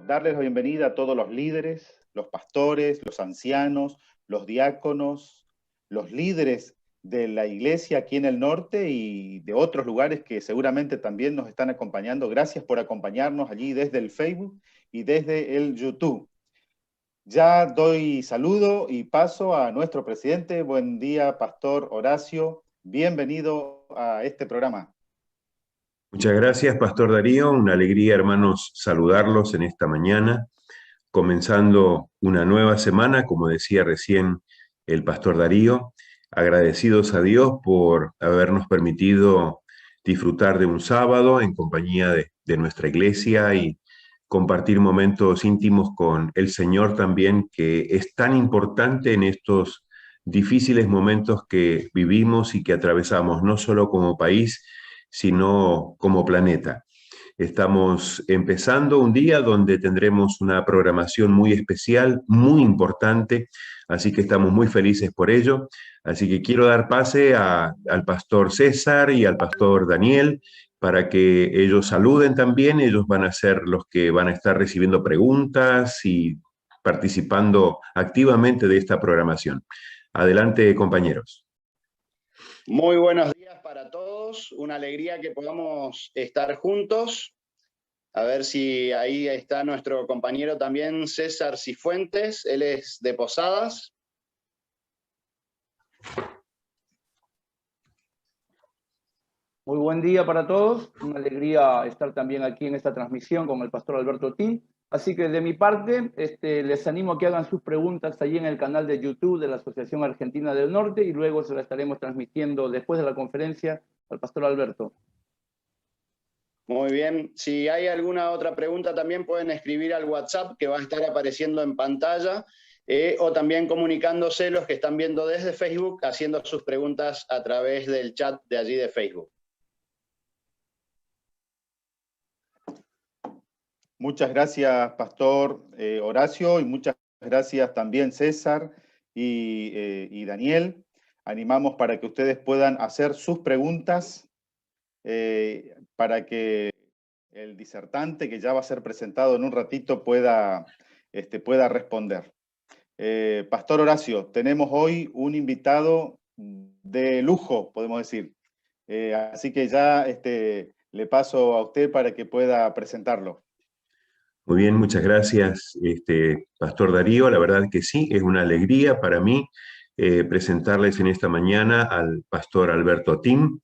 Darles la bienvenida a todos los líderes, los pastores, los ancianos, los diáconos, los líderes de la iglesia aquí en el norte y de otros lugares que seguramente también nos están acompañando. Gracias por acompañarnos allí desde el Facebook y desde el YouTube. Ya doy saludo y paso a nuestro presidente. Buen día, Pastor Horacio. Bienvenido a este programa. Muchas gracias, Pastor Darío. Una alegría, hermanos, saludarlos en esta mañana, comenzando una nueva semana, como decía recién el Pastor Darío, agradecidos a Dios por habernos permitido disfrutar de un sábado en compañía de nuestra iglesia y compartir momentos íntimos con el Señor también, que es tan importante en estos difíciles momentos que vivimos y que atravesamos, no solo como país, sino como planeta. Estamos empezando un día donde tendremos una programación muy especial, muy importante, así que estamos muy felices por ello. Así que quiero dar pase al pastor César y al pastor Daniel para que ellos saluden también. Ellos van a ser los que van a estar recibiendo preguntas y participando activamente de esta programación. Adelante, compañeros. Muy buenos días para todos, una alegría que podamos estar juntos. A ver si ahí está nuestro compañero también, César Cifuentes, él es de Posadas. Muy buen día para todos, una alegría estar también aquí en esta transmisión con el pastor Alberto Tim. Así que de mi parte, les animo a que hagan sus preguntas allí en el canal de YouTube de la Asociación Argentina del Norte y luego se la estaremos transmitiendo después de la conferencia al pastor Alberto. Muy bien, si hay alguna otra pregunta también pueden escribir al WhatsApp que va a estar apareciendo en pantalla o también comunicándose los que están viendo desde Facebook, haciendo sus preguntas a través del chat de allí de Facebook. Muchas gracias, Pastor Horacio, y muchas gracias también César y Daniel. Animamos para que ustedes puedan hacer sus preguntas para que el disertante, que ya va a ser presentado en un ratito, pueda responder. Pastor Horacio, tenemos hoy un invitado de lujo, podemos decir. Así que ya le paso a usted para que pueda presentarlo. Muy bien, muchas gracias, Pastor Darío. La verdad que sí, es una alegría para mí presentarles en esta mañana al Pastor Alberto Tim.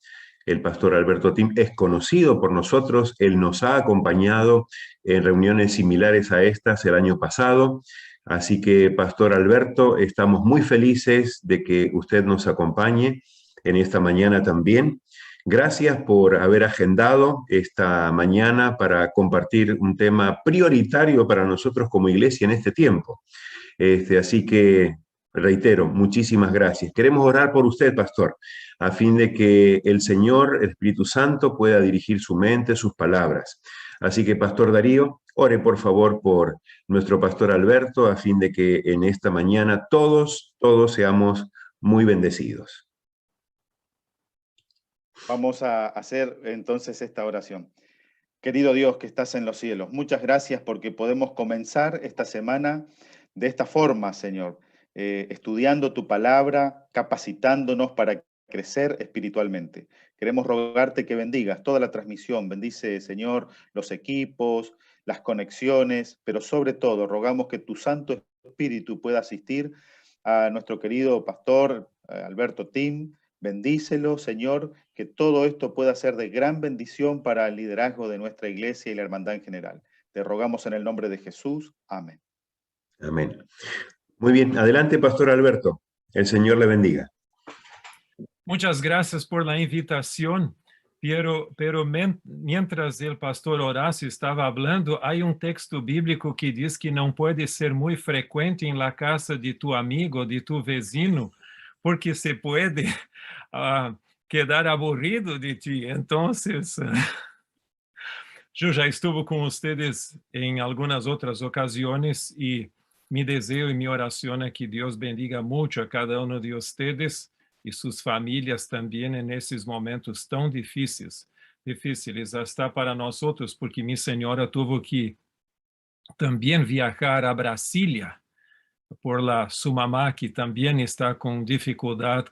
El Pastor Alberto Tim es conocido por nosotros, él nos ha acompañado en reuniones similares a estas el año pasado. Así que, Pastor Alberto, estamos muy felices de que usted nos acompañe en esta mañana también. Gracias por haber agendado esta mañana para compartir un tema prioritario para nosotros como iglesia en este tiempo. Así que, reitero, muchísimas gracias. Queremos orar por usted, pastor, a fin de que el Señor, el Espíritu Santo, pueda dirigir su mente, sus palabras. Así que, Pastor Darío, ore por favor por nuestro pastor Alberto, a fin de que en esta mañana todos seamos muy bendecidos. Vamos a hacer entonces esta oración. Querido Dios que estás en los cielos, muchas gracias porque podemos comenzar esta semana de esta forma, Señor, estudiando tu palabra, capacitándonos para crecer espiritualmente. Queremos rogarte que bendigas toda la transmisión, bendice, Señor, los equipos, las conexiones, pero sobre todo rogamos que tu Santo Espíritu pueda asistir a nuestro querido pastor Alberto Tim. Bendícelo, Señor, que todo esto pueda ser de gran bendición para el liderazgo de nuestra iglesia y la hermandad en general. Te rogamos en el nombre de Jesús. Amén. Amén. Muy bien, adelante, Pastor Alberto. El Señor le bendiga. Muchas gracias por la invitación, pero mientras el pastor Horacio estaba hablando, hay un texto bíblico que dice que no puede ser muy frecuente en la casa de tu amigo, de tu vecino, porque se puede quedar aburrido de ti. Entonces, yo ya estuve con ustedes en algunas otras ocasiones y mi deseo y mi oración es que Dios bendiga mucho a cada uno de ustedes y sus familias también en esos momentos tan difíciles hasta para nosotros, porque mi señora tuvo que también viajar a Brasilia por su mamá, que también está con dificultad,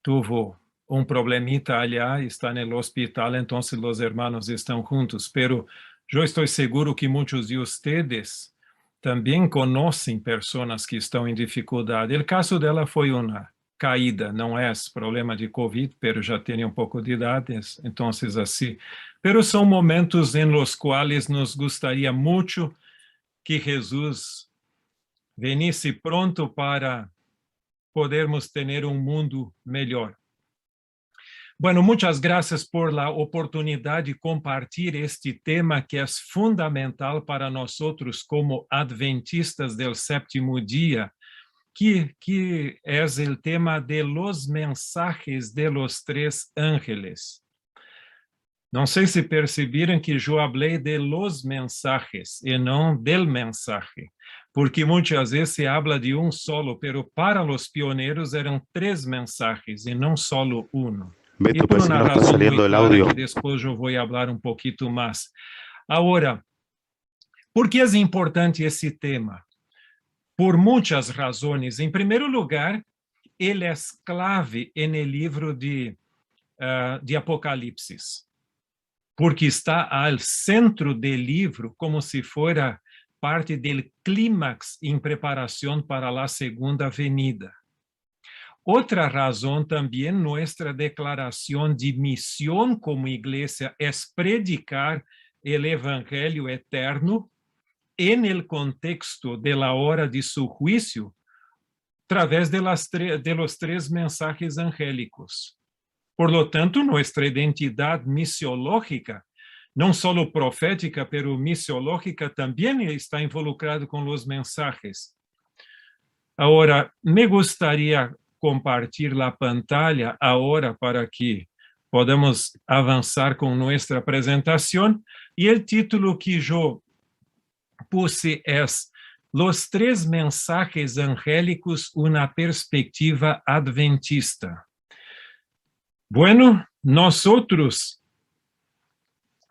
tuvo un problemita allá, está en el hospital, entonces los hermanos están juntos. Pero yo estoy seguro que muchos de ustedes también conocen personas que estão em dificuldade. O caso dela foi uma caída, não é problema de Covid, pero já tinha um pouco de idade, então assim. Pero são momentos em los quais nos gostaria muito que Jesus venisse pronto para podermos ter um mundo melhor. Bueno, muchas gracias por la oportunidad de compartir este tema que es fundamental para nosotros como adventistas del séptimo día, que es el tema de los mensajes de los tres ángeles. No sé si percibieron que yo hablé de los mensajes y no del mensaje, porque muchas veces se habla de un solo, pero para los pioneros eran tres mensajes y no solo uno. Beto, Y por parece que una no está razón saliendo muy el clara audio. que después yo voy a hablar un poquito más. Ahora, ¿por qué es importante ese tema? Por muchas razones. En primer lugar, ele es clave en el libro de Apocalipsis, porque está al centro del libro, como si fuera parte del clímax en preparación para la segunda venida. Otra razón también, nuestra declaración de misión como iglesia es predicar el evangelio eterno en el contexto de la hora de su juicio, a través de los tres mensajes angélicos. Por lo tanto, nuestra identidad misiológica, no solo profética, pero misiológica, también está involucrada con los mensajes. Ahora, me gustaría compartir la pantalla ahora para que podamos avanzar con nuestra presentación. Y el título que yo puse es Los tres mensajes angélicos, una perspectiva adventista. Bueno, nosotros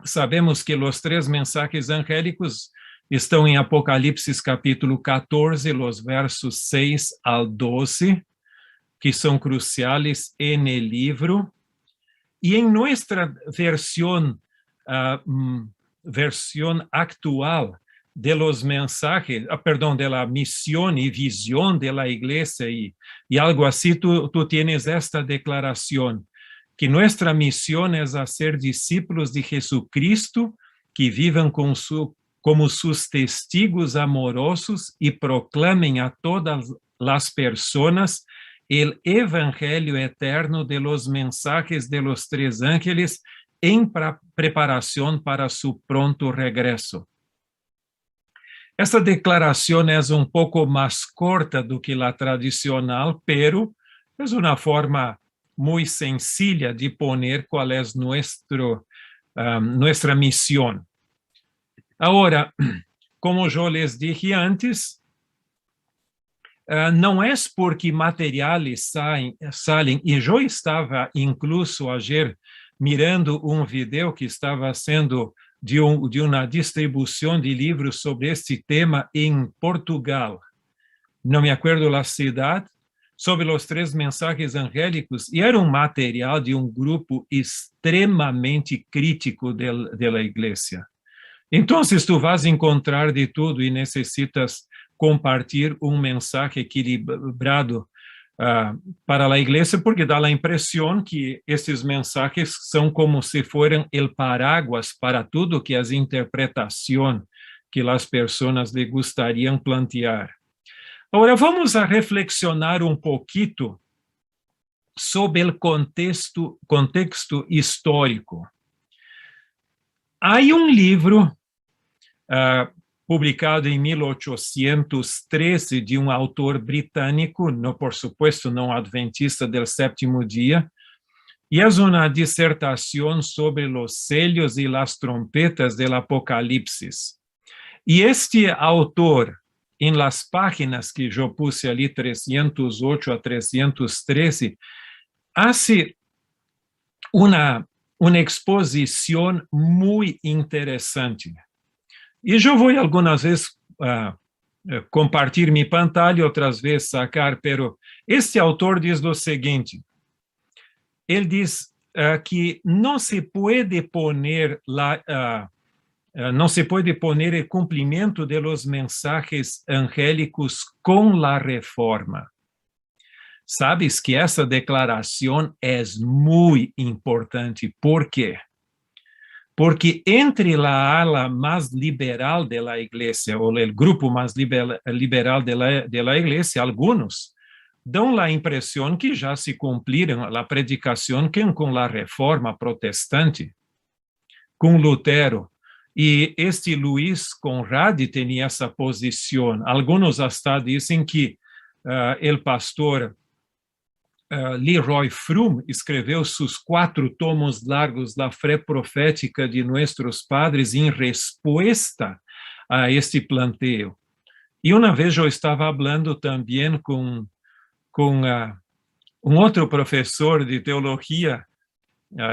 sabemos que los tres mensajes angélicos estão em Apocalipse capítulo 14, los versos 6 al 12, que são cruciales en el libro. Y en nuestra versión actual de los mensajes, de la misión y visión de la iglesia y algo así, tú tienes esta declaración, que nuestra misión es hacer discípulos de Jesucristo que vivan como sus testigos amorosos y proclamen a todas las personas el evangelio eterno de los mensajes de los tres ángeles en preparación para su pronto regreso. Esta declaración es un poco más corta do que la tradicional, pero es una forma muy sencilla de poner cuál es nuestra misión. Ahora, como yo les dije antes, não é porque materiais salen, e eu estava incluso ayer mirando um vídeo que estava sendo de uma distribuição de livros sobre este tema em Portugal. Não me acuerdo a cidade, sobre os três mensagens angélicos, e era um material de um grupo extremamente crítico da igreja. Então, tu vas encontrar de tudo e necessitas compartilhar um mensagem equilibrado para a igreja, porque dá a impressão que esses mensagens são como se fossem el paraguas para tudo que as interpretações que as pessoas lhe gostariam plantear. Agora, vamos a reflexionar um pouquinho sobre o contexto histórico. Há um livro publicado em 1813 de um autor britânico, por supuesto não adventista del sétimo dia, e é uma dissertação sobre os selhos e as trompetas do Apocalipse. E este autor, em las páginas que eu puse ali, 308 a 313, hace uma exposição muito interessante. E eu vou algumas vezes compartilhar minha pantalla, outras vezes sacar, pero este autor diz o seguinte, ele diz que não se pode poner não se pode poner el cumprimento de los mensajes angélicos com la reforma. Sabes que essa declaração é muito importante. ¿Por quê? Porque entre la ala más liberal de la iglesia, o el grupo más liberal de la iglesia, algunos dão la impressão que já se cumpriram a predicação que com la reforma protestante, com Lutero. E este Luiz Conradi tinha essa posição. Alguns até dizem que o pastor Leroy Froom escreveu seus 4 tomos largos da fé profética de nossos padres em resposta a este planteo. E uma vez eu estava falando também com outro professor de teologia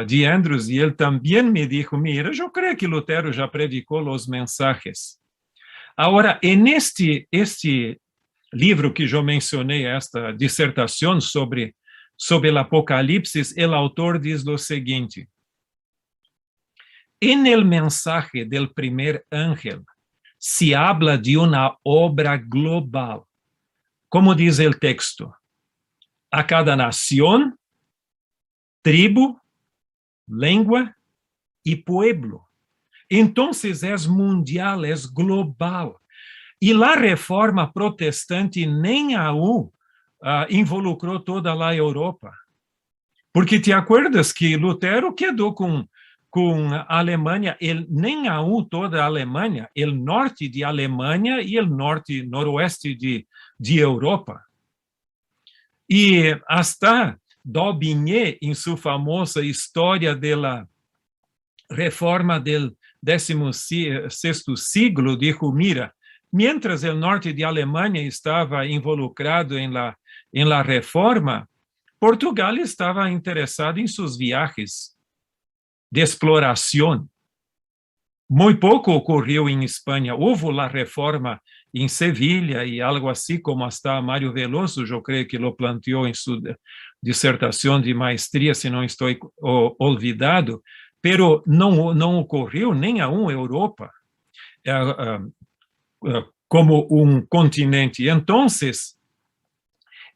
de Andrews, e ele também me disse, mira, eu creio que Lutero já predicou os mensajes. Agora, este livro que eu mencionei, esta dissertação sobre o Apocalipse, o autor diz o seguinte, en el mensaje del primer ángel se habla de uma obra global. Como diz o texto? A cada nação, tribo, língua e pueblo. Então, é mundial, é global. E a reforma protestante nem aún involucrou toda a Europa. Porque te acuerdas que Lutero quedou com a Alemanha, nem aún toda a Alemanha, o norte de Alemanha e o noroeste de Europa. E hasta Daubigné, em sua famosa história da reforma do 16º siglo, disse, mira, mientras o norte de Alemanha estava involucrado em la reforma, Portugal estava interessado em seus viajes de exploração. Muito pouco ocorreu em Espanha. Houve a reforma em Sevilha e algo assim, como hasta Mário Veloso, eu creio que lo planteou em sua dissertação de maestria, se não estou olvidado, pero não ocorreu nem a Europa como continente. Então,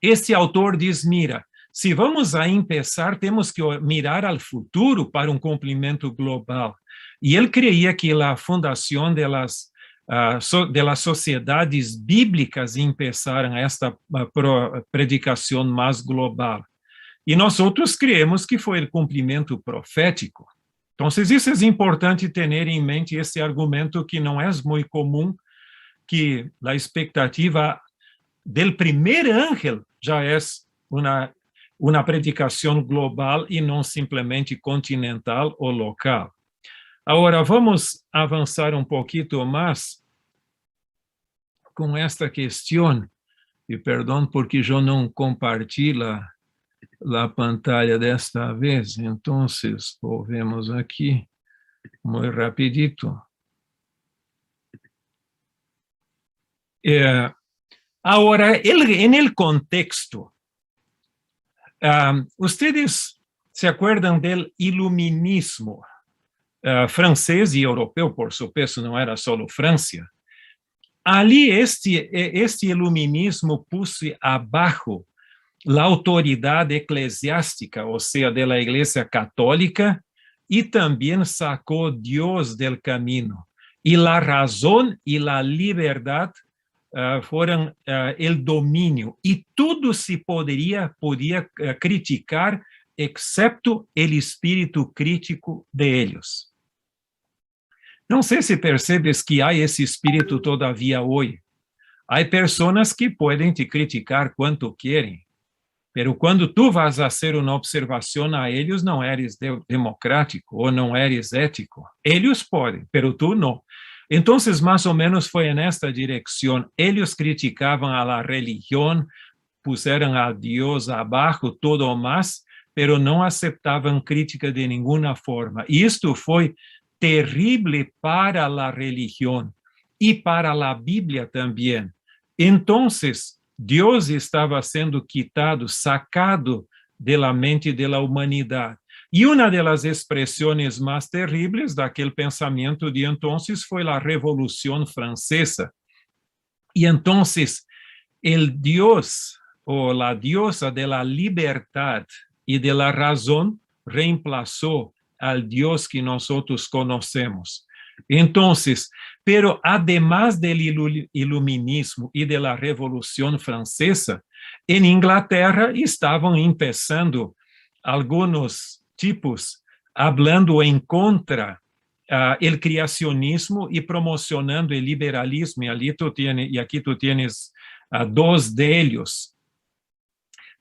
este autor diz, mira, se vamos a empezar, temos que mirar ao futuro para cumprimento global. E ele creia que a fundação de las sociedades bíblicas empezaram esta predicação mais global. E nós outros creemos que foi o cumprimento profético. Então, isso é importante ter em mente esse argumento que não é muito comum, que a expectativa do primeiro ángel já é uma predicação global e não simplesmente continental ou local. Agora, vamos avançar pouquinho mais com esta questão, e perdão porque eu não compartilho a pantalla desta vez, então, volvemos aqui, muito rapidito. Agora, en el contexto, ustedes se acuerdan del iluminismo francês e europeu, por supuesto, não era só França. Ali, este iluminismo puse abaixo a autoridade eclesiástica, ou seja, da Igreja Católica, e também sacou Deus del caminho. E a razão e a liberdade foram o domínio, e tudo se podia criticar, excepto o espírito crítico de eles. Não sei se percebes que há esse espírito todavia hoje. Há pessoas que podem te criticar quanto querem, mas quando tu vas a fazer uma observação a eles, não eres democrático ou não eres ético. Eles podem, mas tu não. Então, mais ou menos foi nesta direção. Eles criticavam a religião, puseram a Deus abaixo, todo o mais, pero não aceitavam crítica de nenhuma forma. E isto foi terrível para a religião, y para la Biblia también. Entonces, Dios estaba siendo quitado, sacado de la mente de la humanidad. Y una de las expresiones más terribles de aquel pensamiento de entonces fue la Revolución Francesa. Y entonces, el Dios o la diosa de la libertad y de la razón reemplazó al Dios que nosotros conocemos. Entonces, pero además del iluminismo y de la Revolución Francesa, en Inglaterra estaban empezando algunos tipos hablando en contra el creacionismo y promocionando el liberalismo. Y aquí tú tienes dos de ellos.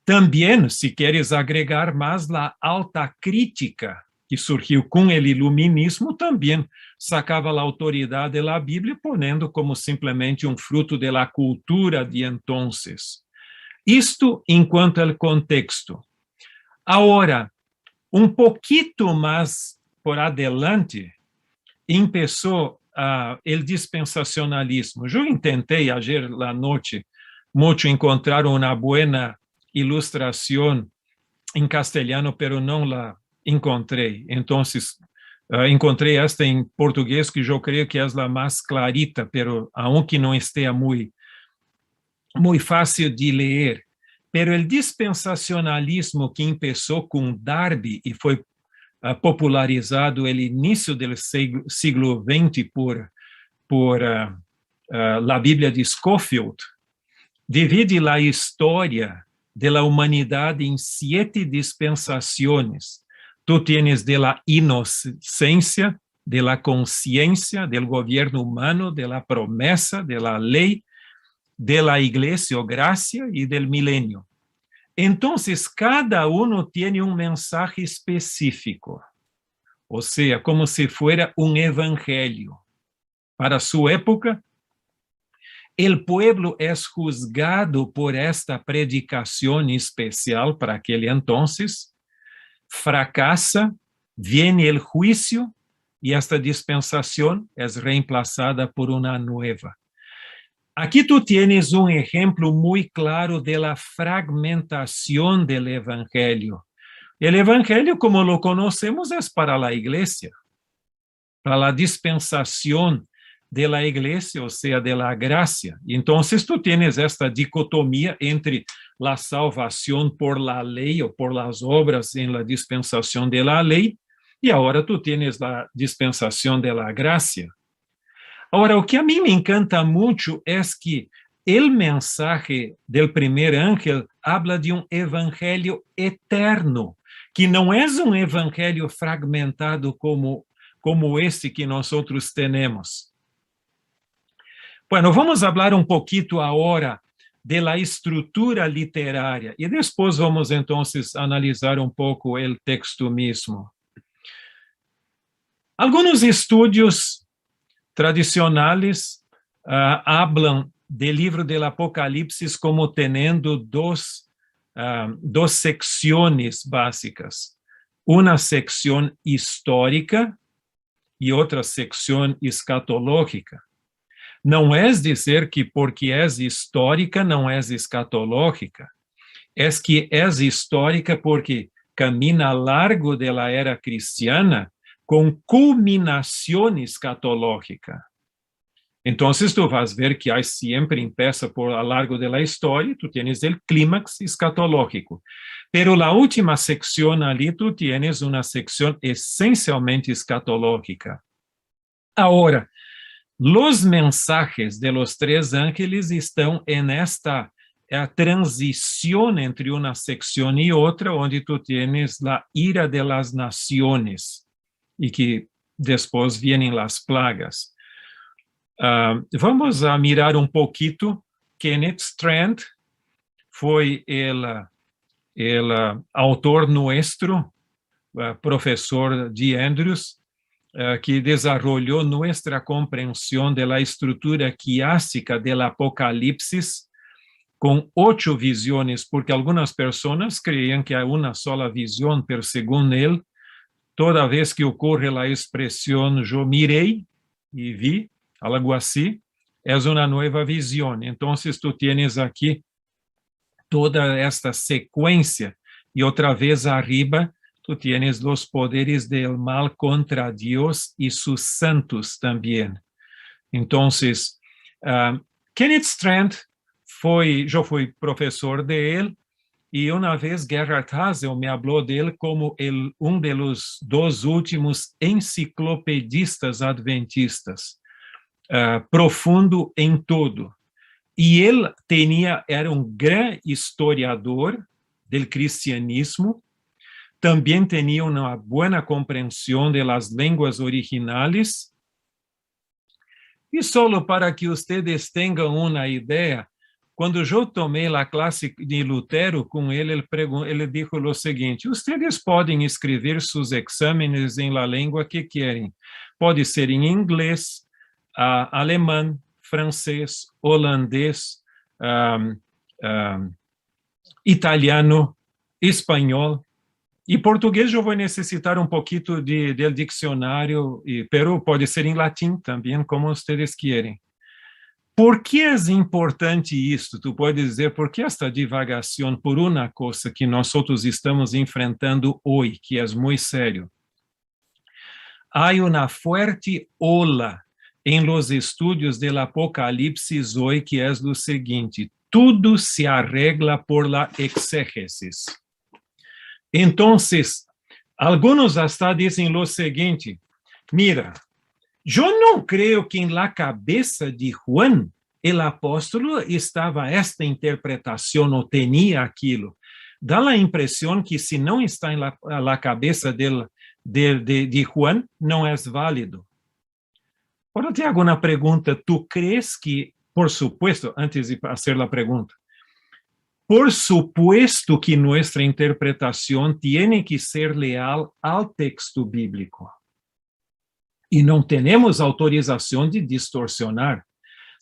También, si quieres agregar más, la alta crítica que surgiu com o iluminismo também sacava a autoridade da Bíblia, ponendo como simplesmente fruto da cultura de entonces. Isto enquanto ao contexto. Agora, poquito mais por adelante, começou o dispensacionalismo. Eu tentei ayer la noite muito encontrar uma boa ilustração em castelhano, pero não la encontrei. Então, encontrei esta em português, que eu creio que é a mais clarita, pero aunque não esteja muito fácil de ler. Pero o dispensacionalismo que começou com Darby e foi popularizado no início do século XX por a Bíblia de Scofield, divide a história da humanidade em 7 dispensações. Tu tienes de la inocencia, de la conciencia, del gobierno humano, de la promesa, de la ley, de la iglesia o gracia y del milenio. Entonces, cada uno tiene un mensaje específico, o sea, como si fuera un evangelio. Para su época, el pueblo es juzgado por esta predicación especial para aquel entonces, fracasa, viene el juicio y esta dispensación es reemplazada por una nueva. Aquí tú tienes un ejemplo muy claro de la fragmentación del evangelio. El evangelio, como lo conocemos, es para la iglesia, para la dispensación de la iglesia, o sea, de la gracia. Entonces tú tienes esta dicotomía entre la salvación por la ley o por las obras en la dispensación de la ley, y ahora tú tienes la dispensación de la gracia. Ahora, o que a mí me encanta mucho es que el mensaje del primer ángel habla de un evangelio eterno, que no es un evangelio fragmentado como este que nosotros tenemos. Bueno, vamos hablar un poquito ahora de la estrutura literaria y después vamos entonces a analizar un poco el texto mismo. Algunos estudios tradicionales hablan del libro del Apocalipsis como teniendo dos secciones básicas. Una sección histórica y otra sección escatológica. Não é dizer que porque é histórica não é escatológica. É que é histórica porque camina ao largo da era cristiana com culminação escatológica. Então, tu vas ver que sempre empieza por a largo da história, tu tienes o clímax escatológico. Pero a última secção ali, tu tienes uma secção essencialmente escatológica. Agora, los mensajes de los 3 ángeles estão en esta transición entre una sección y otra, onde tú tienes la ira de las naciones y que después vienen las plagas. Vamos a mirar un poquito. Kenneth Strand foi el autor nuestro, professor de Andrews, que desarrolló nuestra comprensión de la estructura quiástica del Apocalipsis con 8 visiones, porque algunas personas creían que hay una sola visión, pero según él, toda vez que ocurre la expresión yo miré y vi, algo así, es una nueva visión. Entonces tú tienes aquí toda esta secuencia, y otra vez arriba tú tienes los poderes del mal contra Dios y sus santos también. Entonces, Kenneth Strand yo fui profesor de él, y una vez Gerhard Hasel me habló de él como un de los dos últimos enciclopedistas adventistas, profundo en todo. Y él era un gran historiador del cristianismo, también tenía una buena comprensión de las lenguas originales. Y solo para que ustedes tengan una idea, quando eu tomei a classe de Lutero com ele, ele disse o seguinte: ustedes podem escrever seus exames em la língua que querem. Pode ser em inglês, alemão, francês, holandês, italiano, espanhol. E português eu vou necessitar um pouquinho do dicionário, pero pode ser em latim também, como vocês querem. Por que é importante isto? Tu pode dizer, por que esta divagação por uma coisa que nós outros estamos enfrentando hoje, que é muito sério? Há uma forte ola em los estudos do Apocalipse hoje, que é o seguinte: tudo se arregla por la exégesis. Então, alguns hasta dizem o seguinte: mira, eu não creio que em la cabeça de Juan, el apóstolo, estava esta interpretação ou tinha aquilo. Dá a impressão que se não está em la cabeça de Juan, não é válido. Agora te hago uma pergunta: tu crees que, por supuesto, antes de fazer a pergunta, por supuesto que nossa interpretação tem que ser leal ao texto bíblico. E não temos autorização de distorsionar.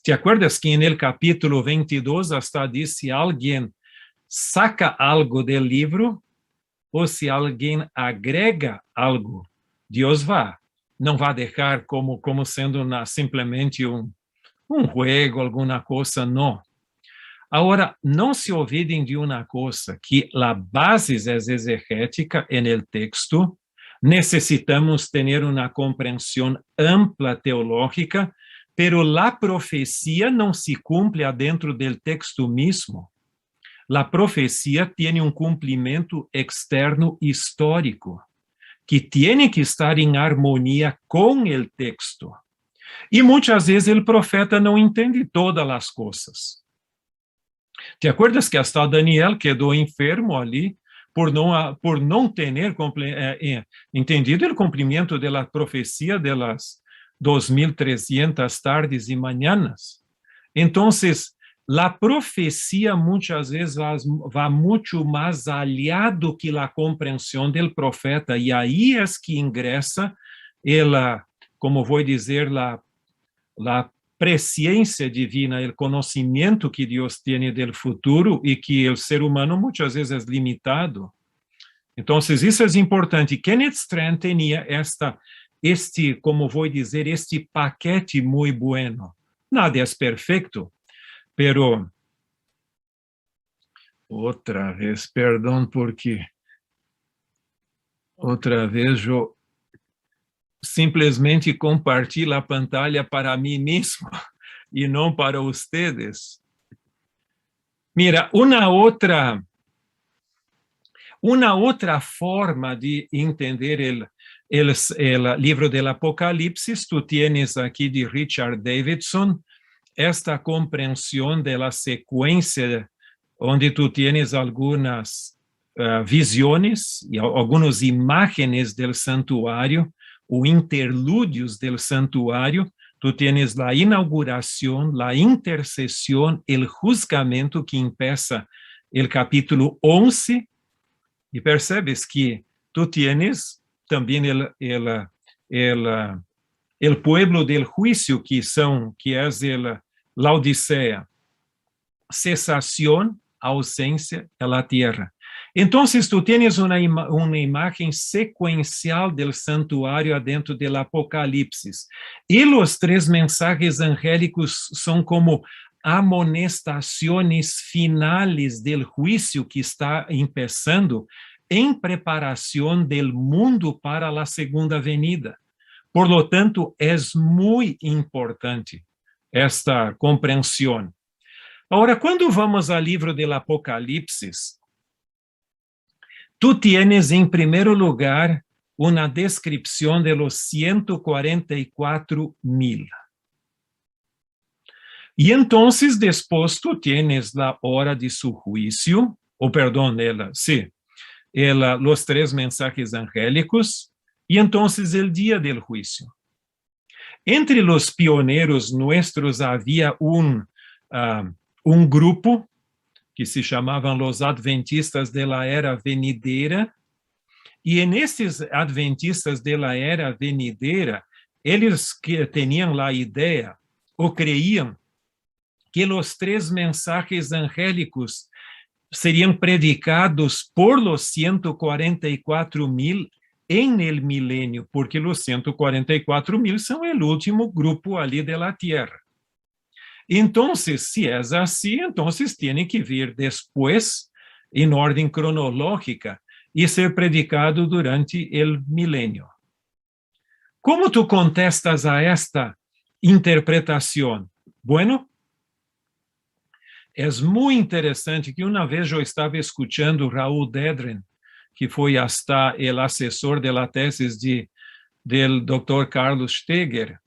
¿Te acuerdas que en el capítulo 22 hasta diz si alguém saca algo del livro ou se alguém agrega algo, Deus não vai deixar como sendo simplesmente um juego, alguma coisa, não. Agora, não se olvidem de uma coisa, que a base é exegética no texto. Necessitamos ter uma compreensão ampla teológica, pero la profecía não se cumple adentro del texto mismo. La profecía tiene un cumplimiento externo histórico, que tiene que estar em harmonia com el texto. E muitas vezes o profeta não entende todas as coisas. ¿Te acuerdas que hasta Daniel quedou enfermo ali por não ter entendido o cumprimento da profecia das 2.300 tardes e manhãs? Então, a profecia muitas vezes vai muito mais aliado que a compreensão do profeta, e aí é que ingressa como vou dizer, a presciência divina, o conhecimento que Deus tem do futuro e que o ser humano muitas vezes é limitado. Então, isso é importante. Kenneth Strand tinha como vou dizer, este paquete muito bueno. Nada é perfeito, pero outra vez, perdão, porque outra vez eu simplesmente compartilho a pantalla para mim mesmo e não para vocês. Mira, uma outra forma de entender o livro do Apocalipse, tu tienes aqui de Richard Davidson, esta compreensão da sequência, onde tu tienes algumas visões e algumas imagens do santuário, o interlúdios do santuário. Tu tienes a inauguração, a intercessão, o juzgamento que empieza o capítulo 11, e percebes que tu tienes também o pueblo del juicio, que é a Odisseia, cesação, ausência, é a terra. Entonces, tú tienes una imagen secuencial del santuario adentro del Apocalipsis. Y los 3 mensajes angélicos son como amonestaciones finales del juicio que está empezando en preparación del mundo para la segunda venida. Por lo tanto, es muy importante esta comprensión. Ahora, cuando vamos al libro del Apocalipsis, tú tienes en primer lugar una descripción de los 144,000. Y entonces después tú tienes la hora de su juicio, los 3 mensajes angélicos, y entonces el día del juicio. Entre los pioneros nuestros había un grupo que se llamaban los adventistas de la era venidera, y en estos adventistas de la era venidera, ellos que tenían la idea o creían que los 3 mensajes angélicos serían predicados por los 144,000 en el milenio, porque los 144,000 son el último grupo allí de la tierra. Entonces, si es así, entonces tiene que vir después en orden cronológica y ser predicado durante el milenio. ¿Cómo tú contestas a esta interpretación? Bueno, es muy interesante que una vez yo estaba escuchando Raúl Dedren, que fue hasta el asesor de la tesis del doctor Carlos Steger,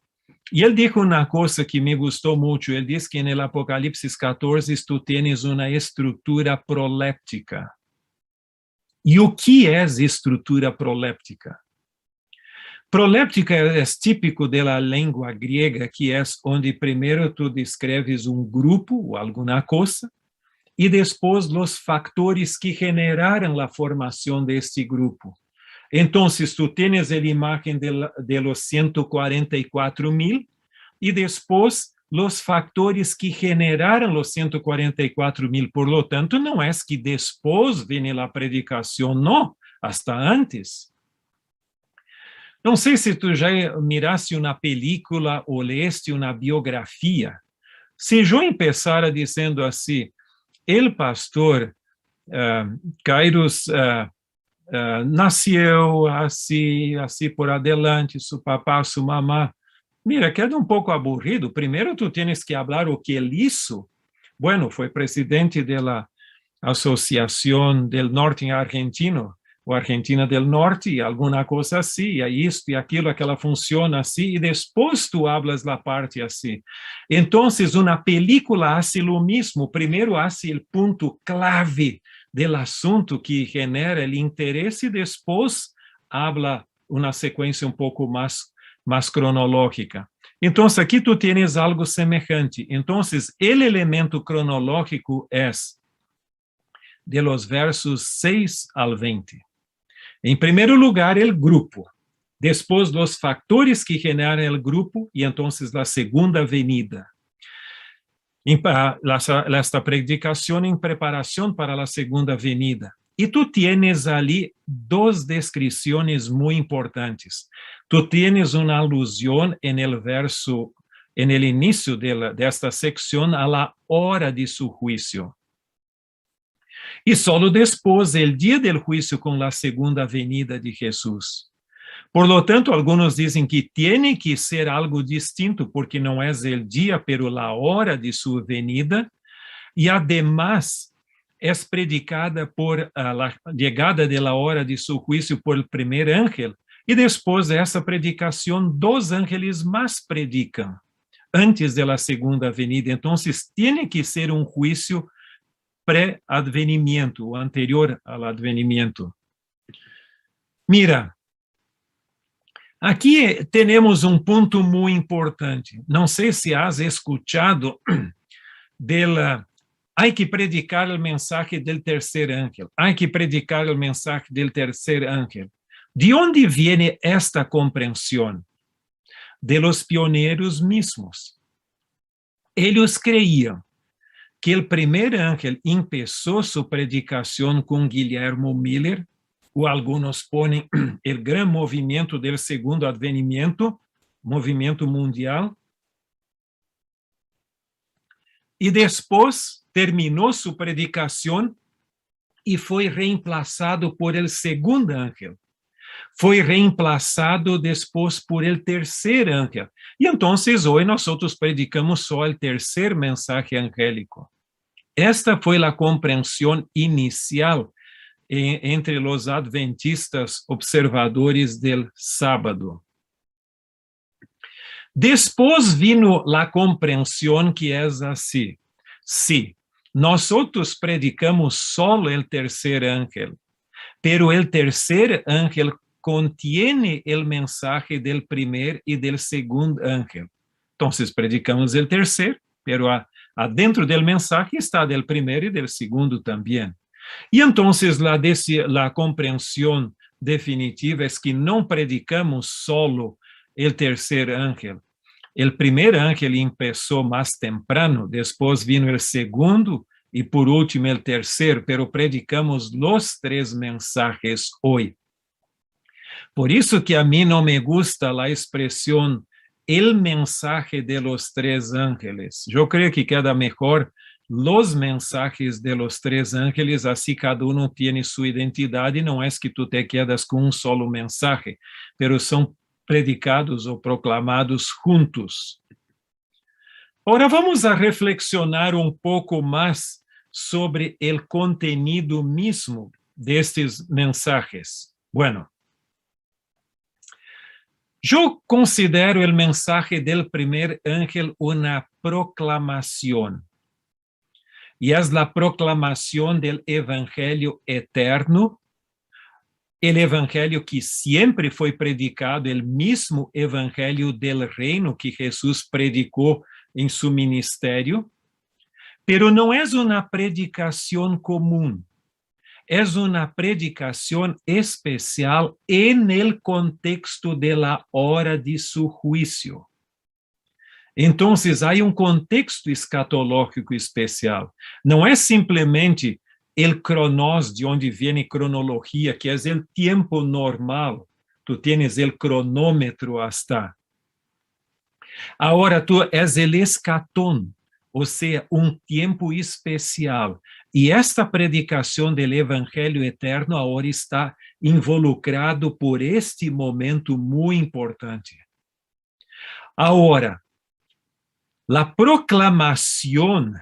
y él dijo una cosa que me gustó mucho. Él dice que en el Apocalipsis 14 tú tienes una estructura proléptica. ¿Y o que es estructura proléptica? Proléptica es típico de la lengua griega, que es donde primero tú describes un grupo o alguna cosa, y después los factores que generaron la formación de este grupo. Entonces, tú tienes la imagen de los 144,000 y después los factores que generaron los 144,000. Por lo tanto, no es que después viene la predicación, no, hasta antes. No sé si tú ya miraste una película o leíste una biografía. Si yo empezara diciendo así, el pastor Kairos nació así por adelante, su papá, su mamá. Mira, queda un poco aburrido. Primero tú tienes que hablar o que él hizo. Bueno, fue presidente de la Asociación del Norte Argentino, o Argentina del Norte, y alguna cosa así, y esto y aquilo, aquella función así, y después tú hablas la parte así. Entonces, una película hace lo mismo. Primero hace el punto clave del asunto que genera el interés y después habla una secuencia un poco más cronológica. Entonces, aquí tú tienes algo semejante. Entonces, el elemento cronológico es de los versos 6 al 20. En primer lugar, el grupo. Después, los factores que generan el grupo y entonces la segunda venida. Esta predicación en preparación para la segunda venida. Y tú tienes allí 2 descripciones muy importantes. Tú tienes una alusión en el inicio de esta sección a la hora de su juicio. Y solo después, el día del juicio con la segunda venida de Jesús. Por lo tanto, algunos dicen que tiene que ser algo distinto, porque no es el día, pero la hora de su venida, y además es predicada por la llegada de la hora de su juicio por el primer ángel, y después de esa predicación, 2 ángeles más predican antes de la segunda venida. Entonces, tiene que ser un juicio pré-advenimiento, o anterior al advenimiento. Mira, aquí tenemos un punto muy importante. No sé si has escuchado hay que predicar el mensaje del tercer ángel. Hay que predicar el mensaje del tercer ángel. ¿De dónde viene esta comprensión? De los pioneros mismos. Ellos creían que el primer ángel empezó su predicación con Guillermo Miller, o algunos ponen el gran movimiento del segundo advenimiento, movimiento mundial, y después terminó su predicación y fue reemplazado por el segundo ángel. Fue reemplazado después por el tercer ángel. Y entonces hoy nosotros predicamos solo el tercer mensaje angélico. Esta fue la comprensión inicial entre los adventistas observadores del sábado. Después vino la comprensión que es así. Sí, nosotros predicamos solo el tercer ángel, pero el tercer ángel contiene el mensaje del primer y del segundo ángel. Entonces predicamos el tercer, pero adentro del mensaje está del primero y del segundo también. Y entonces la comprensión definitiva es que no predicamos solo el tercer ángel. El primer ángel empezó más temprano, después vino el segundo y por último el tercer, pero predicamos los tres mensajes hoy. Por eso que a mí no me gusta la expresión el mensaje de los tres ángeles. Yo creo que queda mejor los mensajes de los tres ángeles, así cada uno tiene su identidad y no es que tú te quedas con un solo mensaje, pero son predicados o proclamados juntos. Ahora vamos a reflexionar un poco más sobre el contenido mismo de estos mensajes. Bueno, yo considero el mensaje del primer ángel una proclamación. Y es la proclamación del evangelio eterno, el evangelio que siempre fue predicado, el mismo evangelio del reino que Jesús predicó en su ministerio, pero no es una predicación común, es una predicación especial en el contexto de la hora de su juicio. Entonces, há um contexto escatológico especial. Não é simplesmente el cronos, de onde vem cronologia, que é o tempo normal. Tu tienes el cronômetro hasta. Agora, tu és el escatón, ou seja, um tempo especial. E esta predicação do Evangelho Eterno agora está involucrado por este momento muito importante. Agora, la proclamación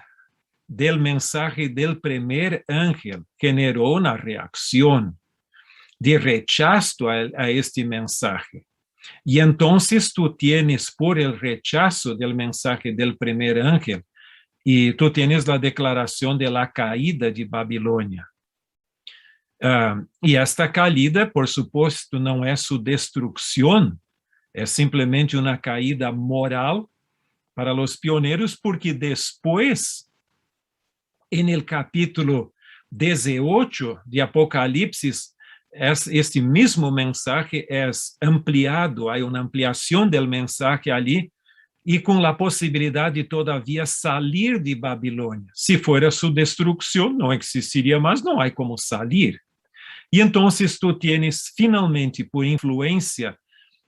del mensaje del primer ángel generó una reacción de rechazo a este mensaje. Y entonces tú tienes por el rechazo del mensaje del primer ángel, y tú tienes la declaración de la caída de Babilonia. Y esta caída, por supuesto, no es su destrucción, es simplemente una caída moral para los pioneros, porque después, en el capítulo 18 de Apocalipsis, este mismo mensaje es ampliado, hay una ampliación del mensaje allí, y con la posibilidad de todavía salir de Babilonia. Si fuera su destrucción, no existiría más, no hay como salir. Y entonces tú tienes finalmente, por influencia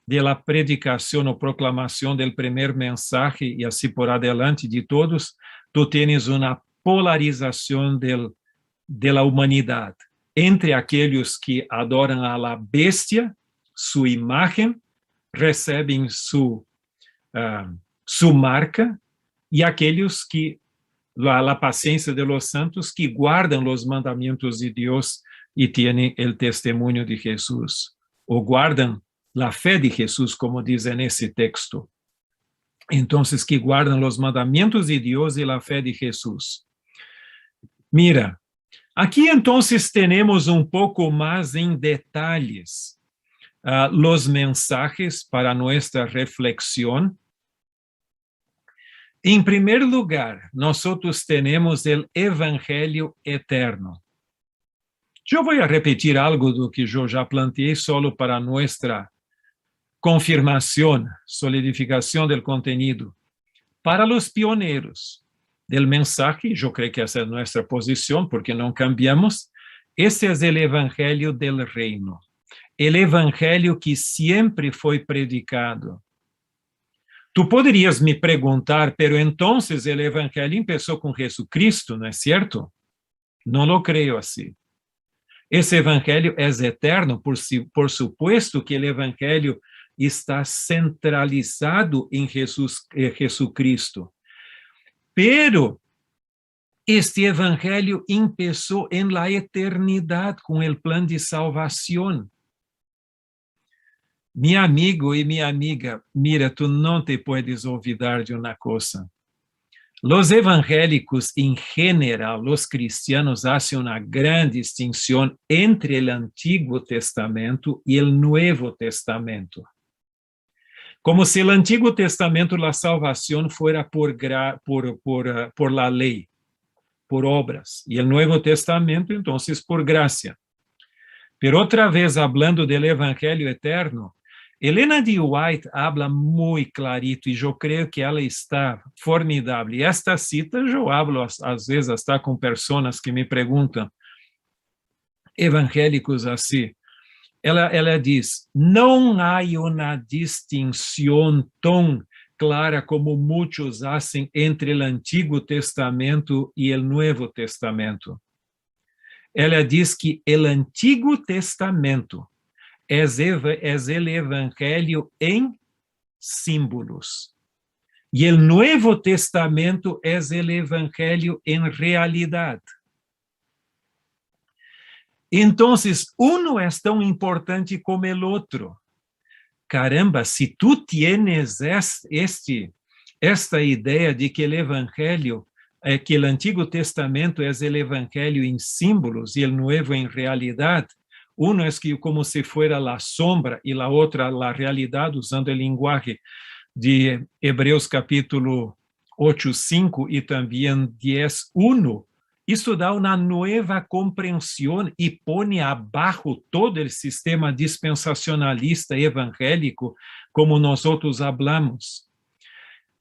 de la predicación o proclamación del primer mensaje y así por adelante de todos, tú tienes una polarización de la humanidad entre aquellos que adoran a la bestia, su imagen, reciben su marca, y aquellos que, la paciencia de los santos, que guardan los mandamientos de Dios y tienen el testimonio de Jesús, o guardan la fe de Jesús, como dice en ese texto. Entonces, que guardan los mandamientos de Dios y la fe de Jesús. Mira, aquí entonces tenemos un poco más en detalles los mensajes para nuestra reflexión. En primer lugar, nosotros tenemos el Evangelio Eterno. Yo voy a repetir algo do que yo ya planteé solo para nuestra confirmación, solidificación del contenido. Para los pioneros, del mensaje, yo creo que esa es nuestra posición porque no cambiamos. Ese es el evangelio del reino, el evangelio que siempre fue predicado. Tú podrías me preguntar, pero entonces el evangelio empezó con Jesucristo, ¿no es cierto? No lo creo así. Ese evangelio es eterno, por supuesto que el evangelio está centralizado en Jesucristo. Pero este evangelio empezó en la eternidad con el plan de salvación. Mi amigo y mi amiga, mira, tú no te puedes olvidar de una cosa. Los evangélicos en general, los cristianos, hacen una gran distinción entre el Antiguo Testamento y el Nuevo Testamento. Como si el Antiguo Testamento la salvación fuera por la ley, por obras, y el Nuevo Testamento entonces por gracia. Pero otra vez hablando del Evangelio eterno, Elena de White habla muy clarito y yo creo que ella está formidable. Y esta cita yo hablo a veces hasta con personas que me preguntan, evangélicos así. Ela diz, não há uma distinção tão clara como muitos hacen entre o Antigo Testamento e o Novo Testamento. Ela diz que o Antigo Testamento é o Evangelho em símbolos. E o Novo Testamento é o Evangelho em realidade. Entonces, uno es tan importante como el otro. Caramba, si tú tienes esta idea de que el Evangelio, que el Antiguo Testamento es el Evangelio en símbolos y el Nuevo en realidad, uno es que como si fuera la sombra y la otra la realidad, usando el lenguaje de Hebreos capítulo 8:5 y también 10:1, isso dá uma nova compreensão e põe abaixo todo o sistema dispensacionalista evangélico, como nós outros hablamos.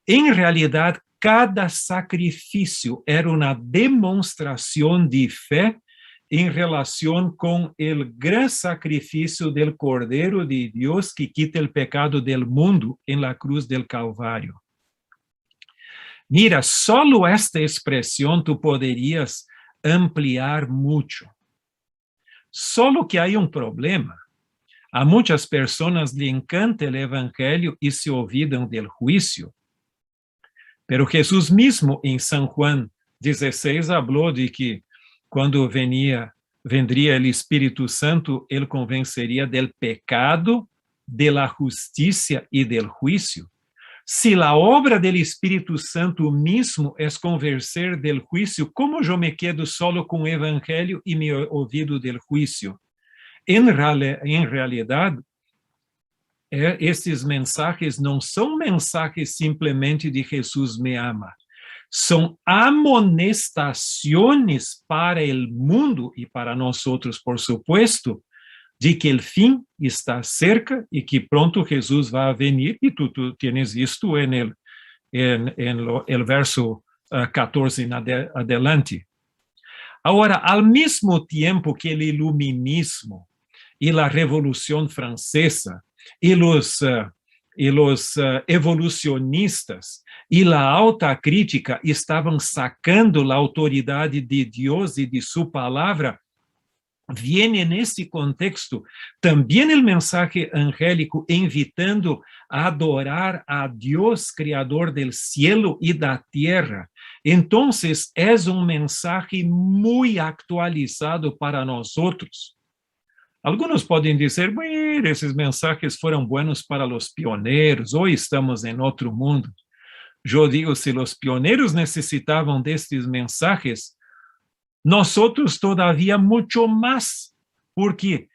Em realidade, cada sacrifício era uma demonstração de fé em relação com o grande sacrifício do Cordeiro de Deus que quita o pecado do mundo em la cruz del Calvário. Mira, solo esta expresión tú podrías ampliar mucho. Solo que hay un problema. A muchas personas le encanta el evangelio y se olvidan del juicio. Pero Jesús mismo en San Juan 16 habló de que cuando vendría el Espíritu Santo, él convencería del pecado, de la justicia y del juicio. Si la obra del Espíritu Santo mismo es convencer del juicio, ¿cómo yo me quedo solo con el evangelio y me olvido del juicio? En realidad, estes mensajes no son mensajes simplemente de Jesús me ama. Son amonestaciones para el mundo y para nosotros, por supuesto, de que o fim está cerca e que pronto Jesus vai venir, e tu tienes isto en el verso 14 en adelante. Agora, ao mesmo tempo que o iluminismo e a Revolução Francesa e os evolucionistas e a alta crítica estavam sacando a autoridade de Deus e de sua palavra, viene nesse contexto também o mensaje angélico invitando a adorar a Deus, Criador del cielo e da tierra. Entonces, é mensaje muito actualizado para nós outros. Alguns podem dizer, bueno, esses mensajes foram buenos para os pioneiros, hoje estamos em outro mundo. Eu digo, se os pioneiros necessitavam destes mensajes, nosotros todavía mucho más, porque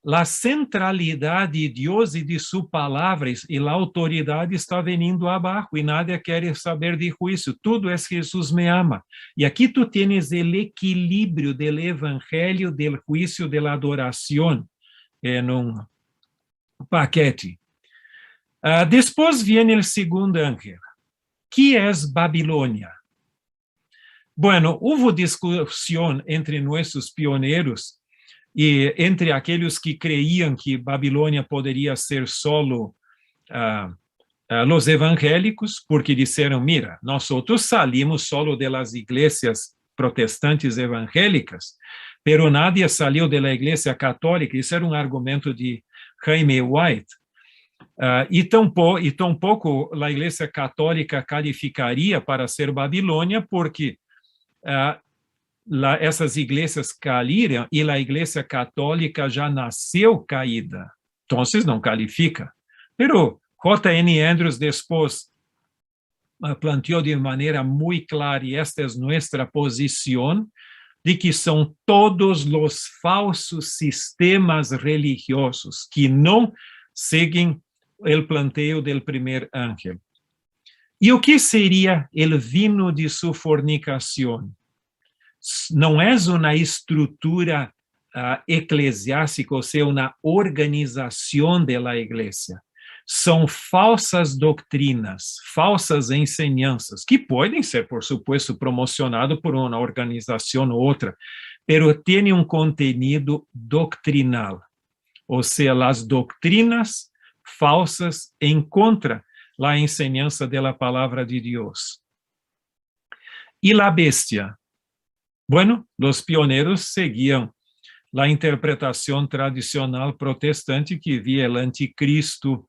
la centralidad de Dios y de su palabra y la autoridad está veniendo abajo y nadie quiere saber de juicio. Todo es Jesús me ama. Y aquí tú tienes el equilibrio del evangelio, del juicio, de la adoración en un paquete. Después viene el segundo ángel. ¿Qué es Babilonia? Bueno, hubo discusión entre nuestros pioneros y entre aquellos que creían que Babilonia podría ser solo los evangélicos, porque disseram, mira, nosotros salimos solo de las iglesias protestantes evangélicas, pero nadie salió de la iglesia católica. Isso era um argumento de Jaime White. E tampouco a igreja católica calificaria para ser Babilônia, porque essas igrejas caíram e a igreja católica já nasceu caída. Então, não califica. Pero J.N. Andrews depois planteou de maneira muito clara, e esta é nossa posição, de que são todos os falsos sistemas religiosos que não seguem o planteio do primeiro ángel. E o que seria o vino de sua fornicação? Não é uma estrutura eclesiástica, ou seja, uma organização da igreja. São falsas doutrinas, falsas enseñanças, que podem ser, por supuesto, promocionadas por uma organização ou outra, pero tem um contenido doctrinal, ou seja, as doutrinas falsas em contra da enseñança da palavra de Deus. E a bestia? Bueno, os pioneiros seguiam a interpretação tradicional protestante que via o anticristo,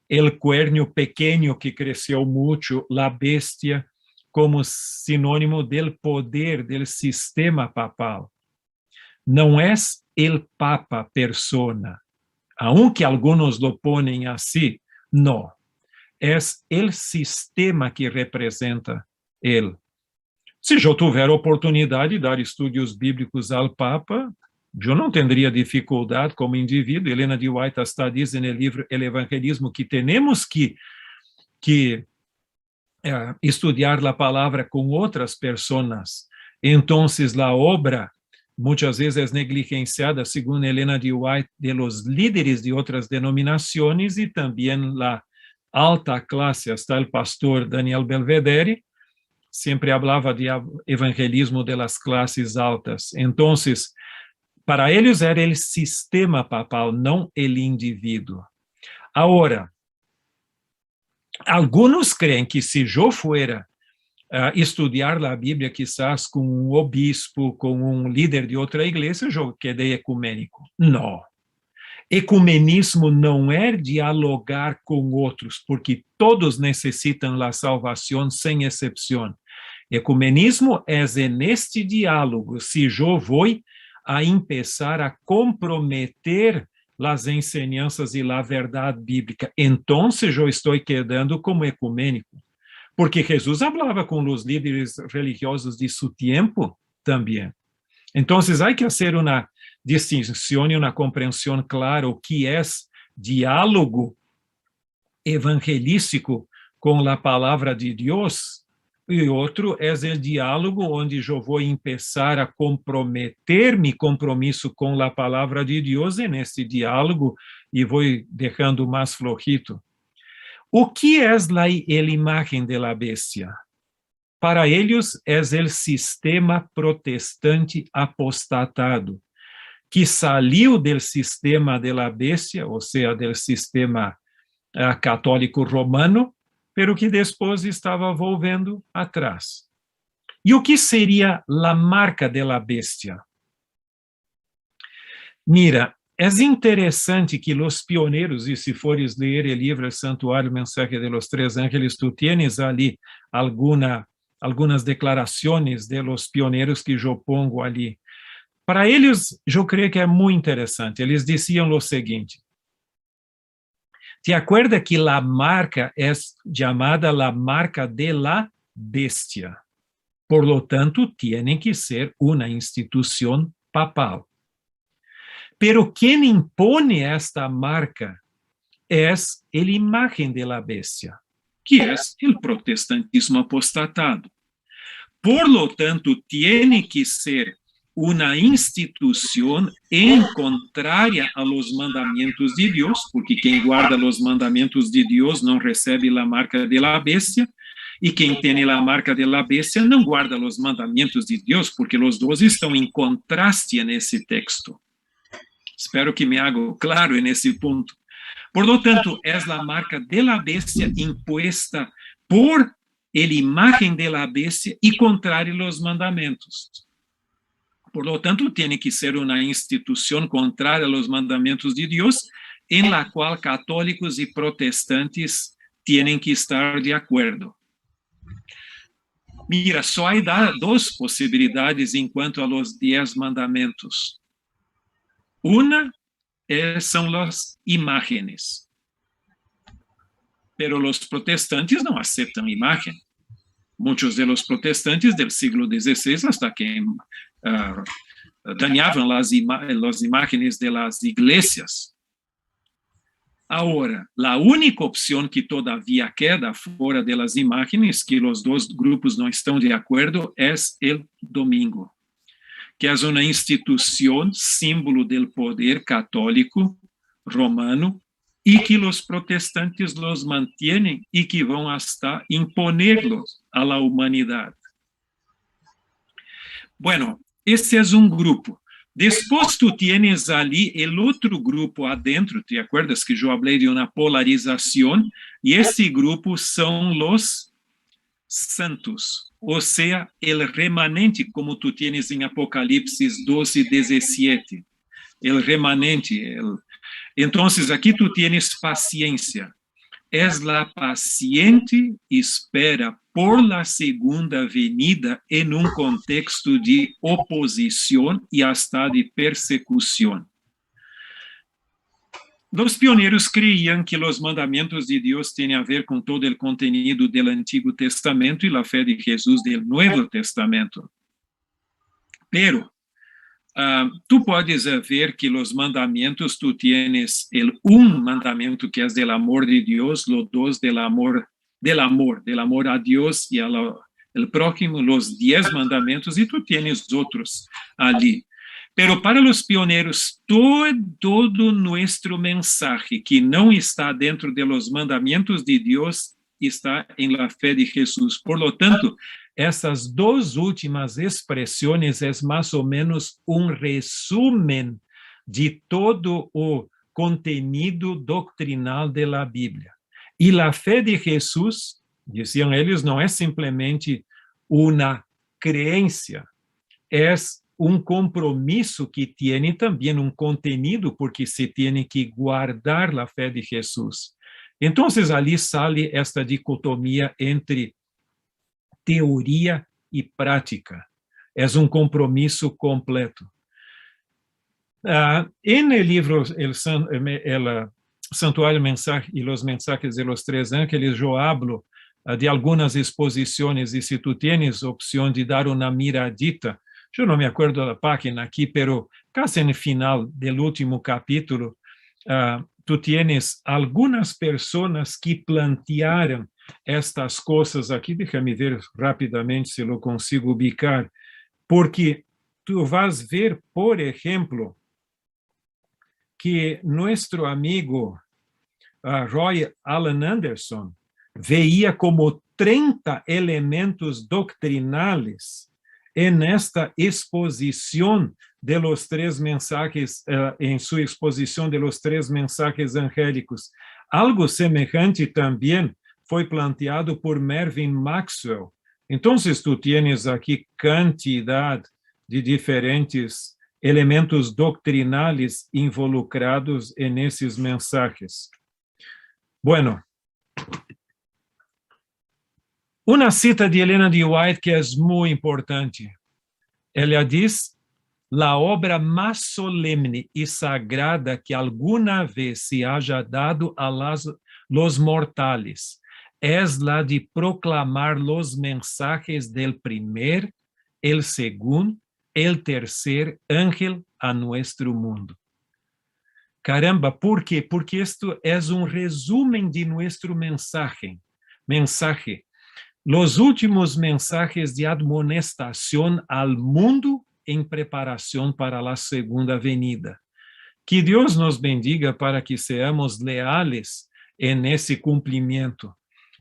el cuerno pequeño que cresceu muito, la bestia, como sinônimo del poder del sistema papal. Não é el papa persona, aunque algunos lo ponen así, no. É el sistema que representa ele. Se eu tiver oportunidade de dar estudos bíblicos ao papa, eu não teria dificuldade como indivíduo. Helena de White está dizendo no livro El Evangelismo que temos que estudar a palavra com outras pessoas. Então, a obra muitas vezes é negligenciada, segundo Helena de White, de los líderes de outras denominações e também a alta classe. Está o pastor Daniel Belvedere, sempre falava de evangelismo de las classes altas. Então, para eles era o sistema papal, não o indivíduo. Agora, alguns creem que se eu fuera estudar a Bíblia, quizás com um obispo, com um líder de outra igreja, eu quedei ecumênico. Não. Ecumenismo não é dialogar com outros, porque todos necessitam da salvação, sem exceção. Ecumenismo é neste diálogo, se eu vou a empezar a comprometer as enseñanças e a verdade bíblica, então eu estou quedando como ecumênico. Porque Jesus falava com os líderes religiosos de seu tempo também. Então, há que fazer uma distinção e uma compreensão clara o que é diálogo evangelístico com a palavra de Deus, e outro é o diálogo onde eu vou começar a comprometer meu compromisso com a palavra de Deus neste diálogo e vou deixando mais flojito. O que é a imagem de la bestia? Para eles é o sistema protestante apostatado, que saiu do sistema de la bestia, ou seja, do sistema católico romano, pero que depois estava volvendo atrás. E o que seria a marca de la bestia? Mira, é interessante que os pioneiros, e se fores ler o livro Santuário Mensagem de los Tres Ángeles, tu tienes ali algumas declarações de los pioneiros que eu pongo ali. Para eles, eu creio que é muito interessante. Eles diziam o seguinte: ¿te acuerdas que la marca es llamada la marca de la bestia? Por lo tanto, tiene que ser una institución papal. Pero quien impone esta marca es la imagen de la bestia, que es el protestantismo apostatado. Por lo tanto, tiene que ser uma instituição contrária a los mandamentos de Deus, porque quem guarda os mandamentos de Deus não recebe a marca de la bestia, Y quien tiene la marca de la bestia no guarda los mandamientos de Dios, porque los dos están en contraste en ese texto. Espero que me haga claro en ese punto. Por lo tanto, es la marca de la bestia impuesta por la imagen de la bestia y contraria a los mandamientos. Por lo tanto, tiene que ser una institución contraria a los mandamientos de Dios, en la cual católicos y protestantes tienen que estar de acuerdo. Mira, só hay dos posibilidades en cuanto a los 10 mandamientos. Una son las imágenes. Pero los protestantes no aceptan imagen. Muchos de los protestantes del siglo XVI, hasta que dañaban las imágenes de las iglesias. Ahora, la única opción que todavía queda fuera de las imágenes, que los dos grupos no están de acuerdo, es el domingo, que es una institución símbolo del poder católico romano y que los protestantes los mantienen y que van hasta imponerlos a la humanidad. Bueno, esse es un grupo. Después tú tienes ali el otro grupo adentro, ¿te acuerdas que yo hablé de una polarización? Y ese grupo son los santos, o sea, el remanente, como tú tienes en Apocalipsis 12:17. El remanente. Entonces, aquí tú tienes paciencia. Es la paciente espera por la segunda venida en un contexto de oposición y hasta de persecución. Los pioneros creían que los mandamientos de Dios tienen a ver con todo el contenido del Antiguo Testamento y la fe de Jesús del Nuevo Testamento. Pero tú puedes ver que los mandamientos, tú tienes un mandamiento que es del amor de Dios, los dos del amor a Dios y al prójimo, los 10 mandamientos, y tú tienes otros allí. Pero para los pioneros, todo nuestro mensaje que no está dentro de los mandamientos de Dios está en la fe de Jesús. Por lo tanto, essas duas últimas expressões é mais ou menos um resumen de todo o contenido doctrinal da Bíblia. E a fé de Jesus, diziam eles, não é simplesmente uma crença, é um compromisso que tem também um contenido, porque se tem que guardar a fé de Jesus. Então, ali sale esta dicotomia entre teoria e prática. É um compromisso completo. En el libro El Santuario Mensaje y los Mensajes de los Tres Ángeles, yo hablo de algunas exposiciones, y si tú tienes opción de dar una miradita, yo no me acuerdo la página aquí, pero casi en el final del último capítulo, tú tienes algunas personas que plantearam estas coisas aqui. Déjame ver rapidamente se lo consigo ubicar, porque tú vas ver, por ejemplo, que nuestro amigo Roy Alan Anderson veía como 30 elementos doctrinales en esta exposición de los 3 mensajes, en su exposición de los 3 mensajes angélicos. Algo semejante también foi planteado por Mervyn Maxwell. Então, tu tienes aqui quantidade de diferentes elementos doctrinales involucrados nesses mensajes. Bueno, uma cita de Helena de White que é muito importante. Ela diz: la obra más solemne y sagrada que alguna vez se haya dado a los mortales es la de proclamar los mensajes del primer, el segundo, el tercer ángel a nuestro mundo. Caramba, ¿por qué? Porque esto es un resumen de nuestro mensaje. Los últimos mensajes de admonestación al mundo en preparación para la segunda venida. Que Dios nos bendiga para que seamos leales en ese cumplimiento.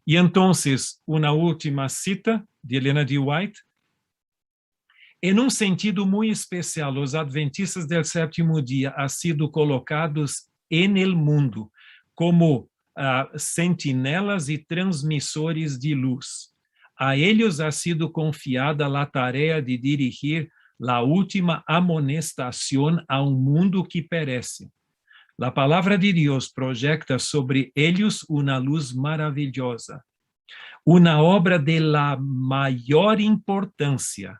E entonces, uma última cita de Helena de White. Em um sentido muito especial, os adventistas del sétimo dia han sido colocados en el mundo como sentinelas e transmissores de luz. A ellos ha sido confiada a tarefa de dirigir a última amonestação a um mundo que perece. A palavra de Deus projeta sobre eles uma luz maravilhosa, uma obra de la maior importância.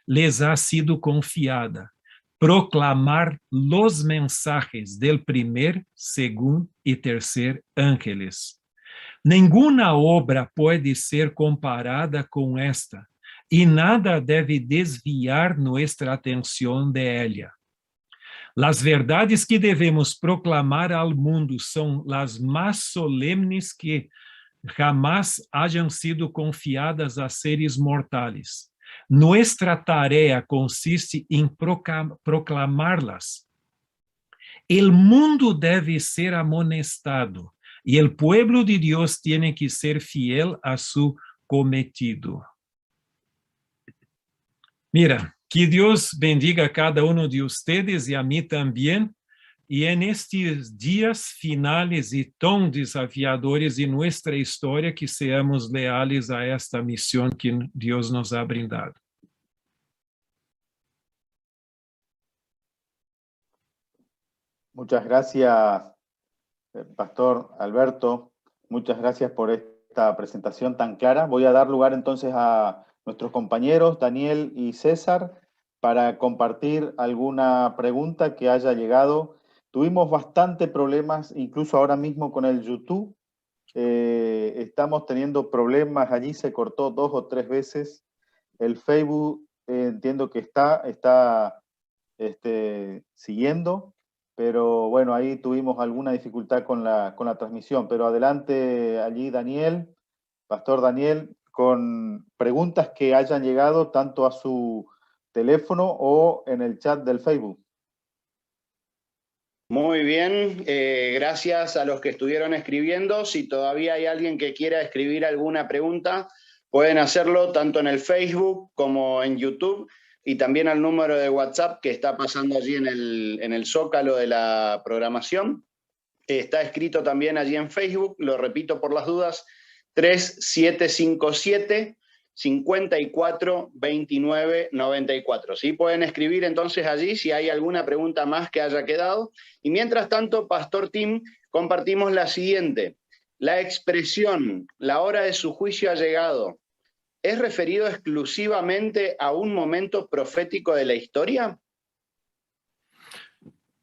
Les ha sido confiada proclamar los mensajes del primer, segundo y tercer ángeles. Ninguna obra puede ser comparada con esta, y nada debe desviar nuestra atención de ella. Las verdades que debemos proclamar al mundo son las más solemnes que jamás hayan sido confiadas a seres mortales. Nuestra tarea consiste em proclamá-las. El mundo deve ser amonestado e el pueblo de Dios tiene que ser fiel a su cometido. Mira, que Dios bendiga a cada uno de ustedes e a mí también. E en estes dias finales e tão desafiadores de nuestra história, que seamos leales a esta missão que Deus nos ha brindado. Muchas gracias, Pastor Alberto. Muchas gracias por esta presentación tan clara. Voy a dar lugar entonces a nuestros compañeros Daniel y César para compartir alguna pregunta que haya llegado. Tuvimos bastante problemas, incluso ahora mismo con el YouTube. Estamos teniendo problemas, allí se cortó 2 o 3 veces. El Facebook entiendo que está siguiendo, pero bueno, ahí tuvimos alguna dificultad con la transmisión. Pero adelante allí Daniel, Pastor Daniel, con preguntas que hayan llegado tanto a su teléfono o en el chat del Facebook. Muy bien, gracias a los que estuvieron escribiendo. Si todavía hay alguien que quiera escribir alguna pregunta, pueden hacerlo tanto en el Facebook como en YouTube y también al número de WhatsApp que está pasando allí en el zócalo de la programación. Está escrito también allí en Facebook, lo repito por las dudas, 3757 54 29 94. ¿Sí? Pueden escribir entonces allí si hay alguna pregunta más que haya quedado. Y mientras tanto, Pastor Tim, compartimos la siguiente. La expresión, la hora de su juicio ha llegado, ¿es referido exclusivamente a un momento profético de la historia?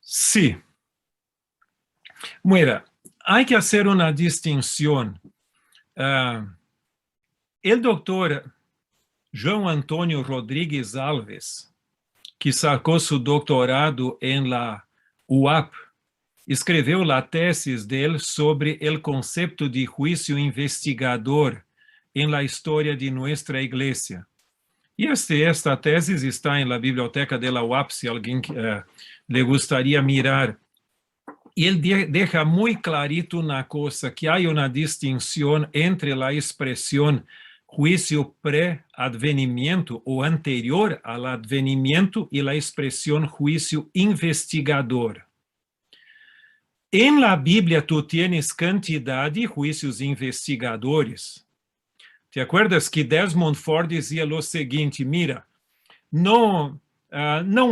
Sí. Mira, hay que hacer una distinción. El doctor João Antônio Rodrigues Alves, que sacou seu doutorado em la UAP, escreveu a tese dele sobre o conceito de juízo investigador em la história de nossa igreja. E esta tese está em la biblioteca de la UAP, se alguém le gustaría mirar. E ele deixa muito clarito uma coisa, que há uma distinção entre a expressão juicio pré-advenimiento o anterior al advenimiento y la expresión juicio investigador. En la Biblia tú tienes cantidad de juicios investigadores. ¿Te acuerdas que Desmond Ford decía lo siguiente? Mira, no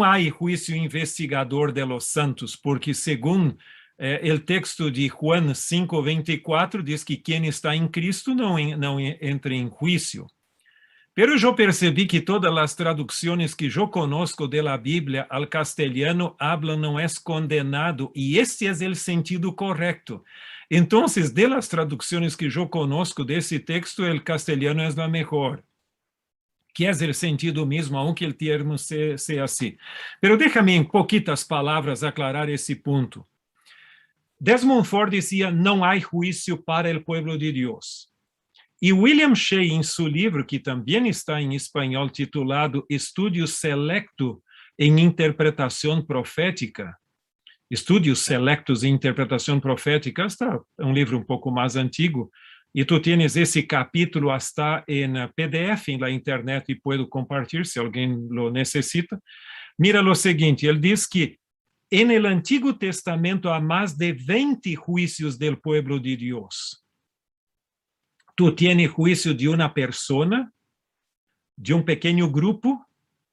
hay juicio investigador de los santos, porque según el texto de Juan 5:24 diz que quem está em Cristo não entra em juízo. Pero eu percebi que todas as traduções que eu conozco de la Bíblia al castelhano hablam não é condenado, e este é o sentido correto. Então, de las traduções que eu conozco desse texto, o castelhano é a melhor, que é o sentido mesmo, aunque o termo seja assim. Pero déjame em pouquitas palavras aclarar esse ponto. Desmond Ford dizia, não há juízo para o povo de Deus. E William Shea, em seu livro, que também está em espanhol, titulado Estudios Selecto em Interpretação Profética, Estudios Selectos em Interpretação Profética, é um livro um pouco mais antigo, Y tú tienes ese capítulo hasta en PDF en la internet y puedo compartir si alguien lo necesita. Mira lo siguiente, él dice que en el Antiguo Testamento hay más de 20 juicios del pueblo de Dios. Tú tienes juicio de una persona, de un pequeño grupo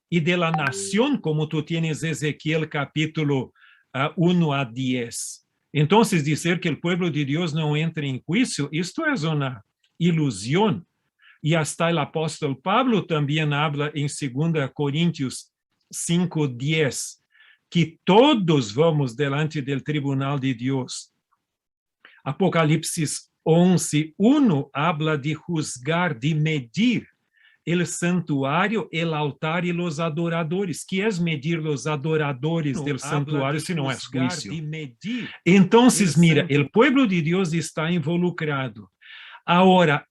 y de la nación, como tú tienes Ezequiel capítulo 1 a 10. Entonces, decir que el pueblo de Dios no entra en juicio, esto es una ilusión. Y hasta el apóstol Pablo también habla en 2 Corintios 5:10, que todos vamos delante del tribunal de Dios. Apocalipsis 11:1 habla de juzgar, de medir el santuario, el altar y los adoradores. ¿Qué es medir los adoradores del santuario si no es juicio? Entonces, mira, el pueblo de Dios está involucrado. Ahora,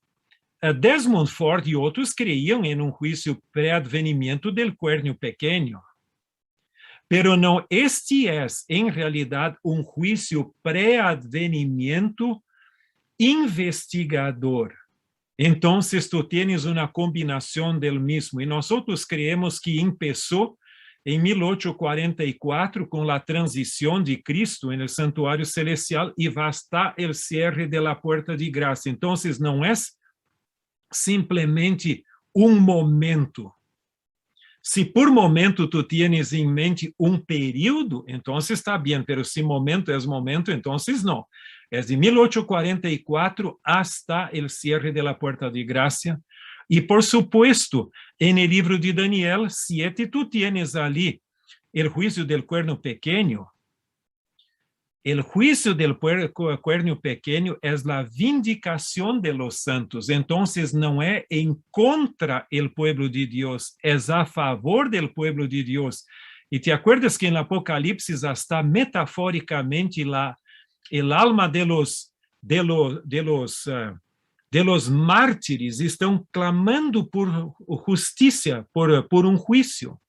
Desmond Ford y otros creían en un juicio preadvenimiento del cuerno pequeño. Pero no, este es en realidad un juicio preadvenimiento investigador. Entonces, tú tienes una combinación del mismo. Y nosotros creemos que empezó en 1844 con la transición de Cristo en el santuario celestial y va hasta el cierre de la puerta de gracia. Entonces, no es simplemente un momento. Si por momento tú tienes en mente un periodo, entonces está bien, pero si momento es momento, entonces no. Es de 1844 hasta el cierre de la puerta de gracia. Y por supuesto, en el libro de Daniel 7, tú tienes allí el juicio del cuerno pequeño. El juicio del cuerno pequeño es la vindicación de los santos. Entonces, no es en contra del pueblo de Dios, es a favor del pueblo de Dios. Y te acuerdas que en el Apocalipsis hasta metafóricamente el alma de los mártires están clamando por justicia, por un juicio.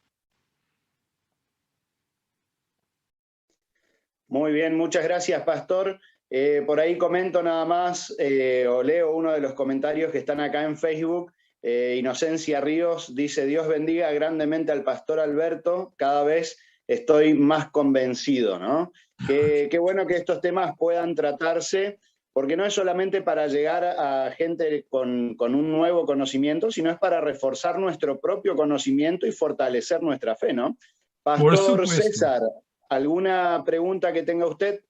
Muy bien, muchas gracias, Pastor. Por ahí comento nada más, o leo uno de los comentarios que están acá en Facebook. Inocencia Ríos dice: Dios bendiga grandemente al Pastor Alberto, cada vez estoy más convencido, ¿no? Qué bueno que estos temas puedan tratarse, porque no es solamente para llegar a gente con un nuevo conocimiento, sino es para reforzar nuestro propio conocimiento y fortalecer nuestra fe, ¿no? Pastor César, ¿alguna pregunta que tenga usted?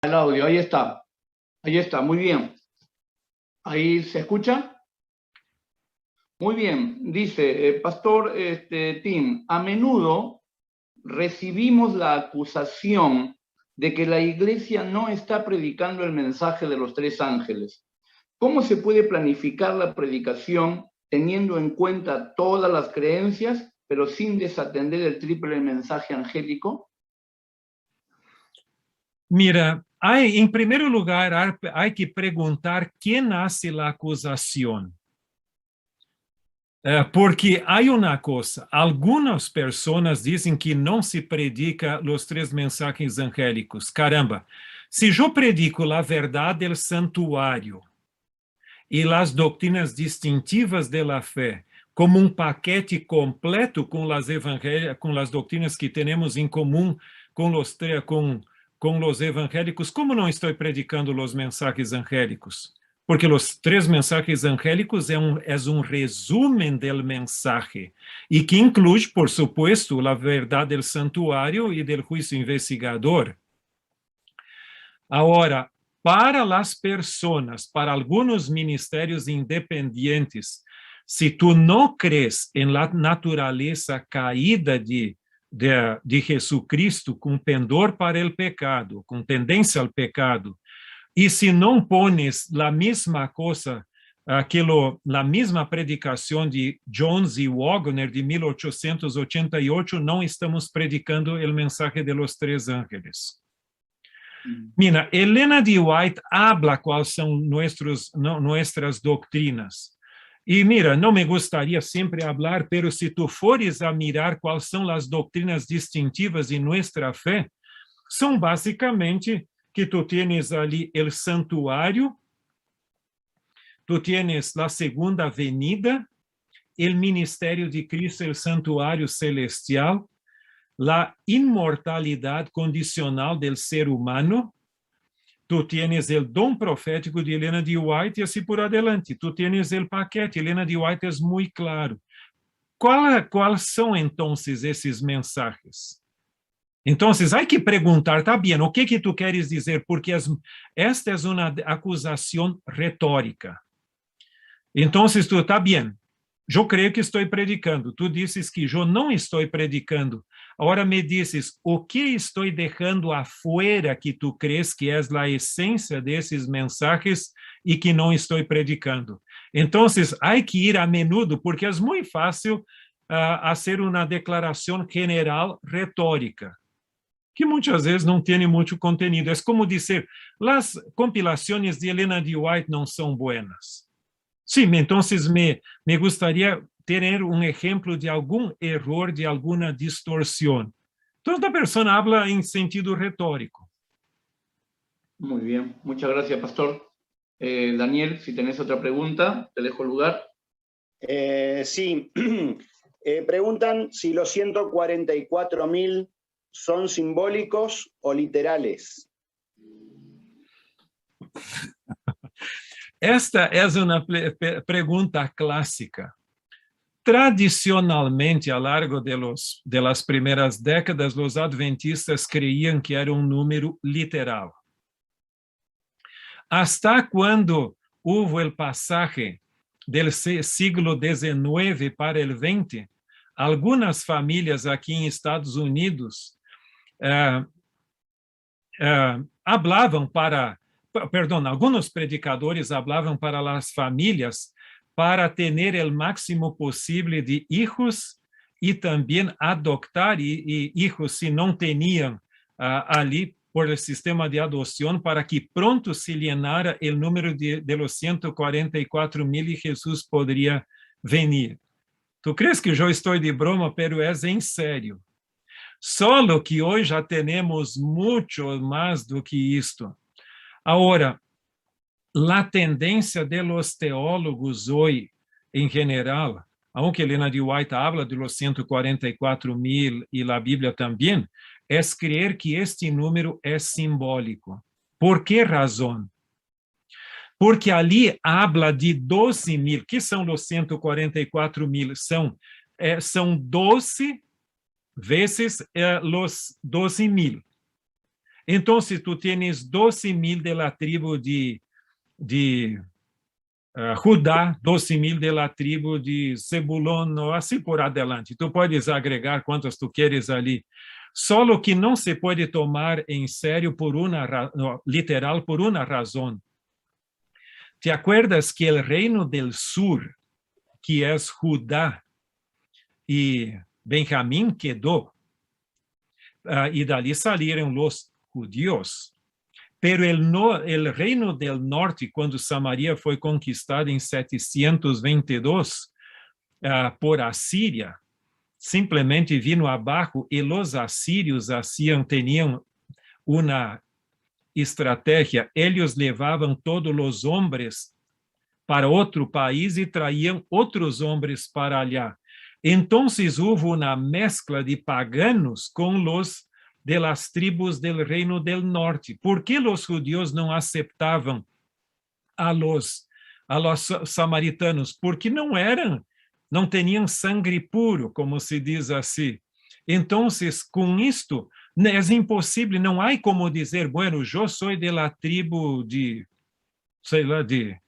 El audio, ahí está. Ahí está, muy bien. ¿Ahí se escucha? Muy bien. Dice, Pastor Tim, a menudo recibimos la acusación de que la iglesia no está predicando el mensaje de los 3 ángeles. ¿Cómo se puede planificar la predicación teniendo en cuenta todas las creencias, pero sin desatender el triple mensaje angélico? Mira, en primer lugar, hay que preguntar quién hace la acusación. Porque hay una cosa, algunas personas dicen que no se predica los 3 mensajes angélicos. Caramba, si yo predico la verdad del santuario y las doctrinas distintivas de la fe como un paquete completo con las doctrinas que tenemos en común con los evangélicos, ¿cómo no estoy predicando los mensajes angélicos? Porque los 3 mensajes angélicos es un resumen del mensaje y que incluye, por supuesto, la verdad del santuario y del juicio investigador. Ahora, para las personas, para algunos ministerios independientes, si tú no crees en la naturaleza caída de Jesucristo, con pendor para el pecado, con tendencia al pecado, y si no pones la misma cosa, la misma predicación de Jones y Wagner de 1888, no estamos predicando el mensaje de los 3 ángeles. Mira, Elena de White habla cuáles son nuestras doctrinas. E mira, não me gostaria sempre falar, pero se tu fores a mirar quais são as doutrinas distintivas em nossa fé, são basicamente que tu tienes ali o santuário, tu tienes a segunda venida, o ministério de Cristo, o santuário celestial, a inmortalidade condicional do ser humano, tu tienes o dom profético de Helena de White e assim por adelante. Tu tienes o paquete. Helena de White é muito claro. Quais são, então, esses mensagens? Então, há que perguntar, tá bem, o que tu queres dizer? Porque esta é uma acusação retórica. Então, tu está bem. Eu creio que estou predicando. Tu dizes que eu não estou predicando. Agora me dizes, o que estou deixando afuera que tu crees que é a essência desses mensagens e que não estou predicando? Então, há que ir a menudo, porque é muito fácil fazer uma declaração general retórica, que muitas vezes não tem muito conteúdo. É como dizer, as compilações de Helena de White não são buenas. Sim, então me gostaria ter exemplo de algum erro, de alguma distorção. Então, a pessoa habla em sentido retórico. Muy bien, muchas gracias, pastor. Daniel, si tenés otra pregunta, te dejo el lugar. Sí, preguntan si los 144.000 son simbólicos o literales. Esta é uma pergunta clássica. Tradicionalmente, ao largo de las primeiras décadas, os adventistas creiam que era número literal. Hasta quando houve o passagem do siglo XIX para o XX, algumas famílias aqui em Estados Unidos alguns predicadores falavam para as famílias para ter o máximo possível de hijos e também adoptar hijos se não tinham ali por el sistema de adoção, para que pronto se llenara o número de los 144.000 e Jesus poderia venir. Tu crees que eu estou de broma, pero é em sério. Solo que hoje já temos muito mais do que isto. Agora, a tendência de los teólogos hoje, em geral, aunque Helena de White habla de los 144.000 e a Bíblia também, é crer que este número é simbólico. ¿Por que razão? Porque ali habla de 12.000. Que são os 144.000? São 12 vezes os 12.000. Então, se tu tens 12.000 de la tribo de Judá, 12.000 de la tribo de Zebulon, assim por adelante. Tu podes agregar quantas tu queres ali. Só que não se pode tomar em sério literal por uma razão. ¿Te acuerdas que o reino del sur, que é Judá e Benjamim, quedou? E dali saíram os judíos. Pero el reino del norte, quando Samaria foi conquistada em 722 por Assíria, simplesmente vino abaixo e os assírios tinham uma estratégia. Eles levavam todos os homens para outro país e traíam outros homens para allá. Então, houve uma mescla de paganos com os de las tribos del reino del norte. ¿Por qué los judíos no aceptaban a los samaritanos? Porque não tenían sangre puro, como se diz assim. Então, com isto, é impossível, não há como dizer, bueno, eu sou de la tribo de, sei lá, de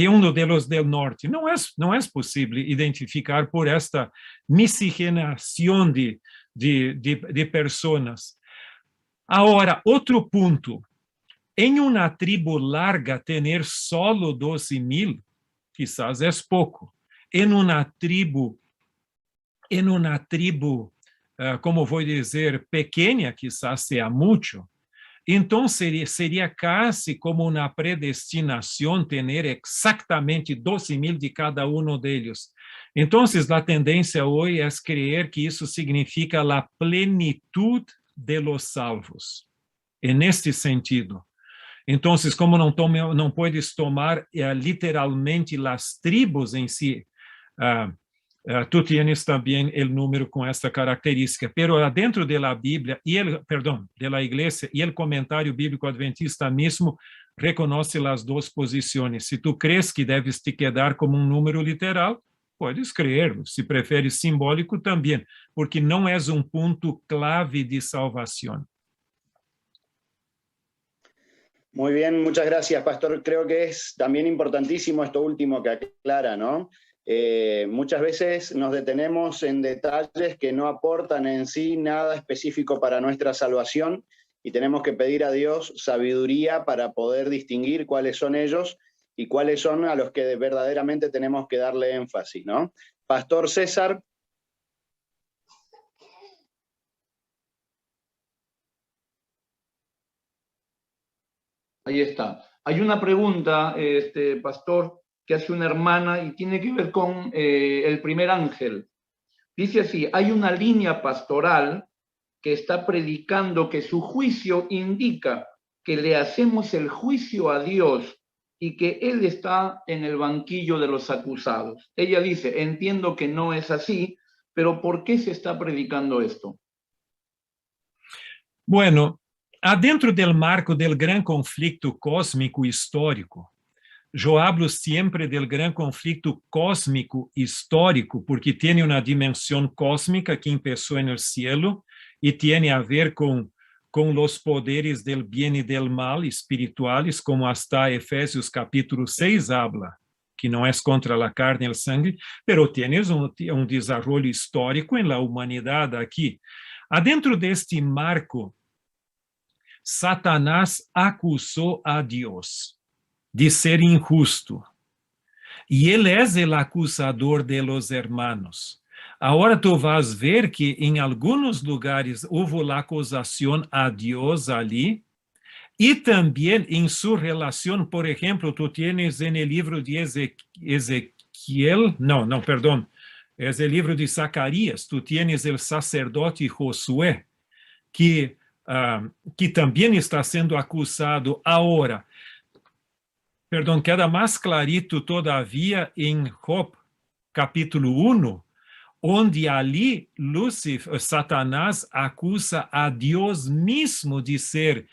um deles del norte. Não é possível identificar por esta miscigenação de pessoas. Agora, outro ponto. Em uma tribo larga, ter solo 12.000, quizás é pouco. Em uma tribo, como vou dizer, pequena, quizás seja muito. Entonces sería casi como una predestinación tener exactamente 12,000 de cada uno de ellos. Entonces la tendencia hoy es creer que eso significa la plenitud de los salvos, en este sentido. Entonces, como não puedes tomar literalmente las tribus en sí, tú tienes también el número con esta característica, pero dentro de la Biblia, de la iglesia y el comentario bíblico adventista mismo reconoce las dos posiciones. Si tú crees que debes te quedar como un número literal, puedes creerlo. Si prefieres simbólico, también, porque no es un punto clave de salvación. Muy bien, muchas gracias, Pastor. Creo que es también importantísimo esto último que aclara, ¿no? Muchas veces nos detenemos en detalles que no aportan en sí nada específico para nuestra salvación y tenemos que pedir a Dios sabiduría para poder distinguir cuáles son ellos y cuáles son a los que verdaderamente tenemos que darle énfasis, ¿no? Pastor César. Ahí está. Hay una pregunta, pastor, que hace una hermana y tiene que ver con el primer ángel. Dice así: hay una línea pastoral que está predicando que su juicio indica que le hacemos el juicio a Dios y que Él está en el banquillo de los acusados. Ella dice, entiendo que no es así, pero ¿por qué se está predicando esto? Bueno, adentro del marco del gran conflicto cósmico histórico, yo hablo siempre del gran conflicto cósmico histórico porque tiene una dimensión cósmica que empezó en el cielo y tiene a ver con los poderes del bien y del mal espirituales, como hasta Efesios capítulo 6 habla, que no es contra la carne y el sangre, pero tienes un desarrollo histórico en la humanidad aquí. Adentro de este marco, Satanás acusó a Dios de ser injusto. Y él es el acusador de los hermanos. Ahora tú vas a ver que en algunos lugares hubo la acusación a Dios allí, y también en su relación, por ejemplo, tú tienes en el libro de Ezequiel, perdón, es el libro de Zacarías, tú tienes el sacerdote Josué, que también está siendo acusado ahora. Perdón, queda más clarito todavía en Job, capítulo 1, onde ali Satanás acusa a Dios mismo de ser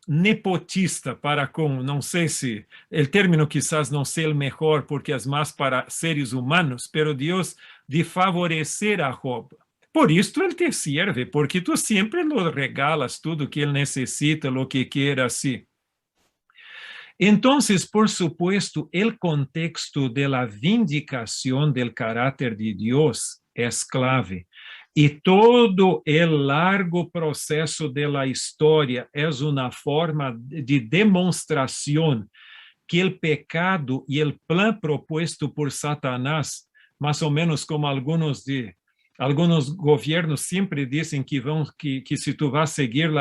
nepotista para con, no sé si, el término quizás no sea el mejor porque es más para seres humanos, pero Dios de favorecer a Job. Por esto él te sirve, porque tú siempre lo regalas todo que él necesita, lo que quiera así. Entonces, por supuesto, el contexto de la vindicación del carácter de Dios es clave. Y todo el largo proceso de la historia es una forma de demostración que el pecado y el plan propuesto por Satanás, más o menos como algunos gobiernos siempre dicen que si tú vas a seguir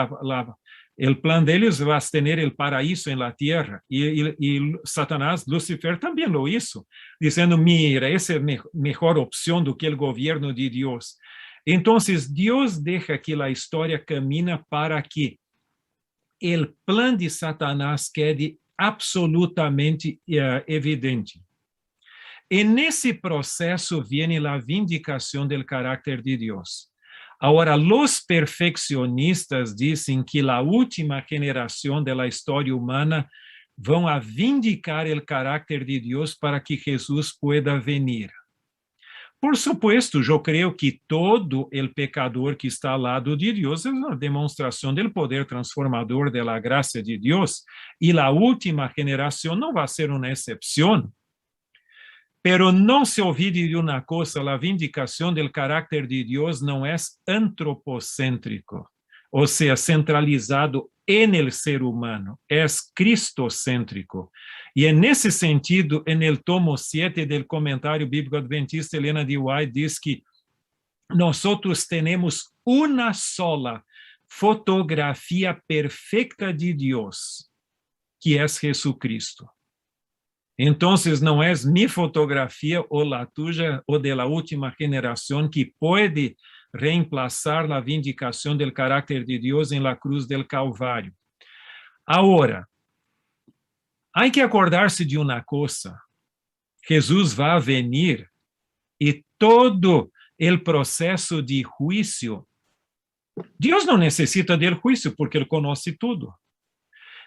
el plan de ellos, vas a tener el paraíso en la tierra. Y Satanás, Lucifer, también lo hizo, diciendo, mira, esa es mejor opción do que el gobierno de Dios. Entonces, Dios deja que la historia camina para que el plan de Satanás quede absolutamente evidente. En ese proceso viene la vindicación del carácter de Dios. Ahora, los perfeccionistas dicen que la última generación de la historia humana van a vindicar el carácter de Dios para que Jesús pueda venir. Por supuesto, yo creo que todo el pecador que está al lado de Dios es una demostración del poder transformador de la gracia de Dios, y la última generación no va a ser una excepción. Pero no se olvide de una cosa, la vindicación del carácter de Dios no es antropocéntrico, o sea, centralizado en el ser humano, es cristocéntrico. Y en ese sentido, en el tomo 7 del Comentario Bíblico Adventista, Elena D. White dice que nosotros tenemos una sola fotografía perfecta de Dios, que es Jesucristo. Entonces, no es mi fotografía o la tuya o de la última generación que puede reemplazar la vindicación del carácter de Dios en la cruz del Calvario. Ahora, hay que acordarse de una cosa. Jesús va a venir y todo el proceso de juicio, Dios no necesita del juicio porque Él conoce todo.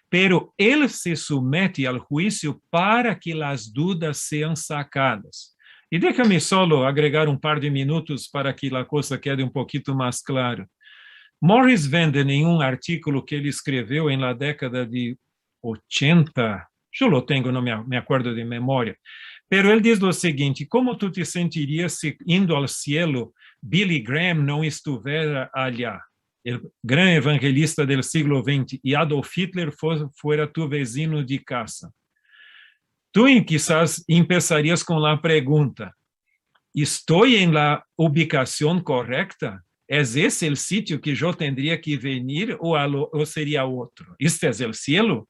Pero Él se somete al juicio para que las dudas sean sacadas. E déjame solo agregar um par de minutos para que a coisa quede um pouquinho mais clara. Morris Vanden, em um artículo que ele escreveu em la década de 80, eu lo tenho, não me acordo de memória, pero ele diz o seguinte: como tu te sentirias se indo ao cielo Billy Graham não estivesse allá? O grande evangelista do século XX, e Adolf Hitler fuera tu vecino de casa. Tu quizás empezarias com a pergunta: estou em la ubicação correcta? ¿É esse o sítio que eu tendría que venir ou seria outro? Este é o cielo?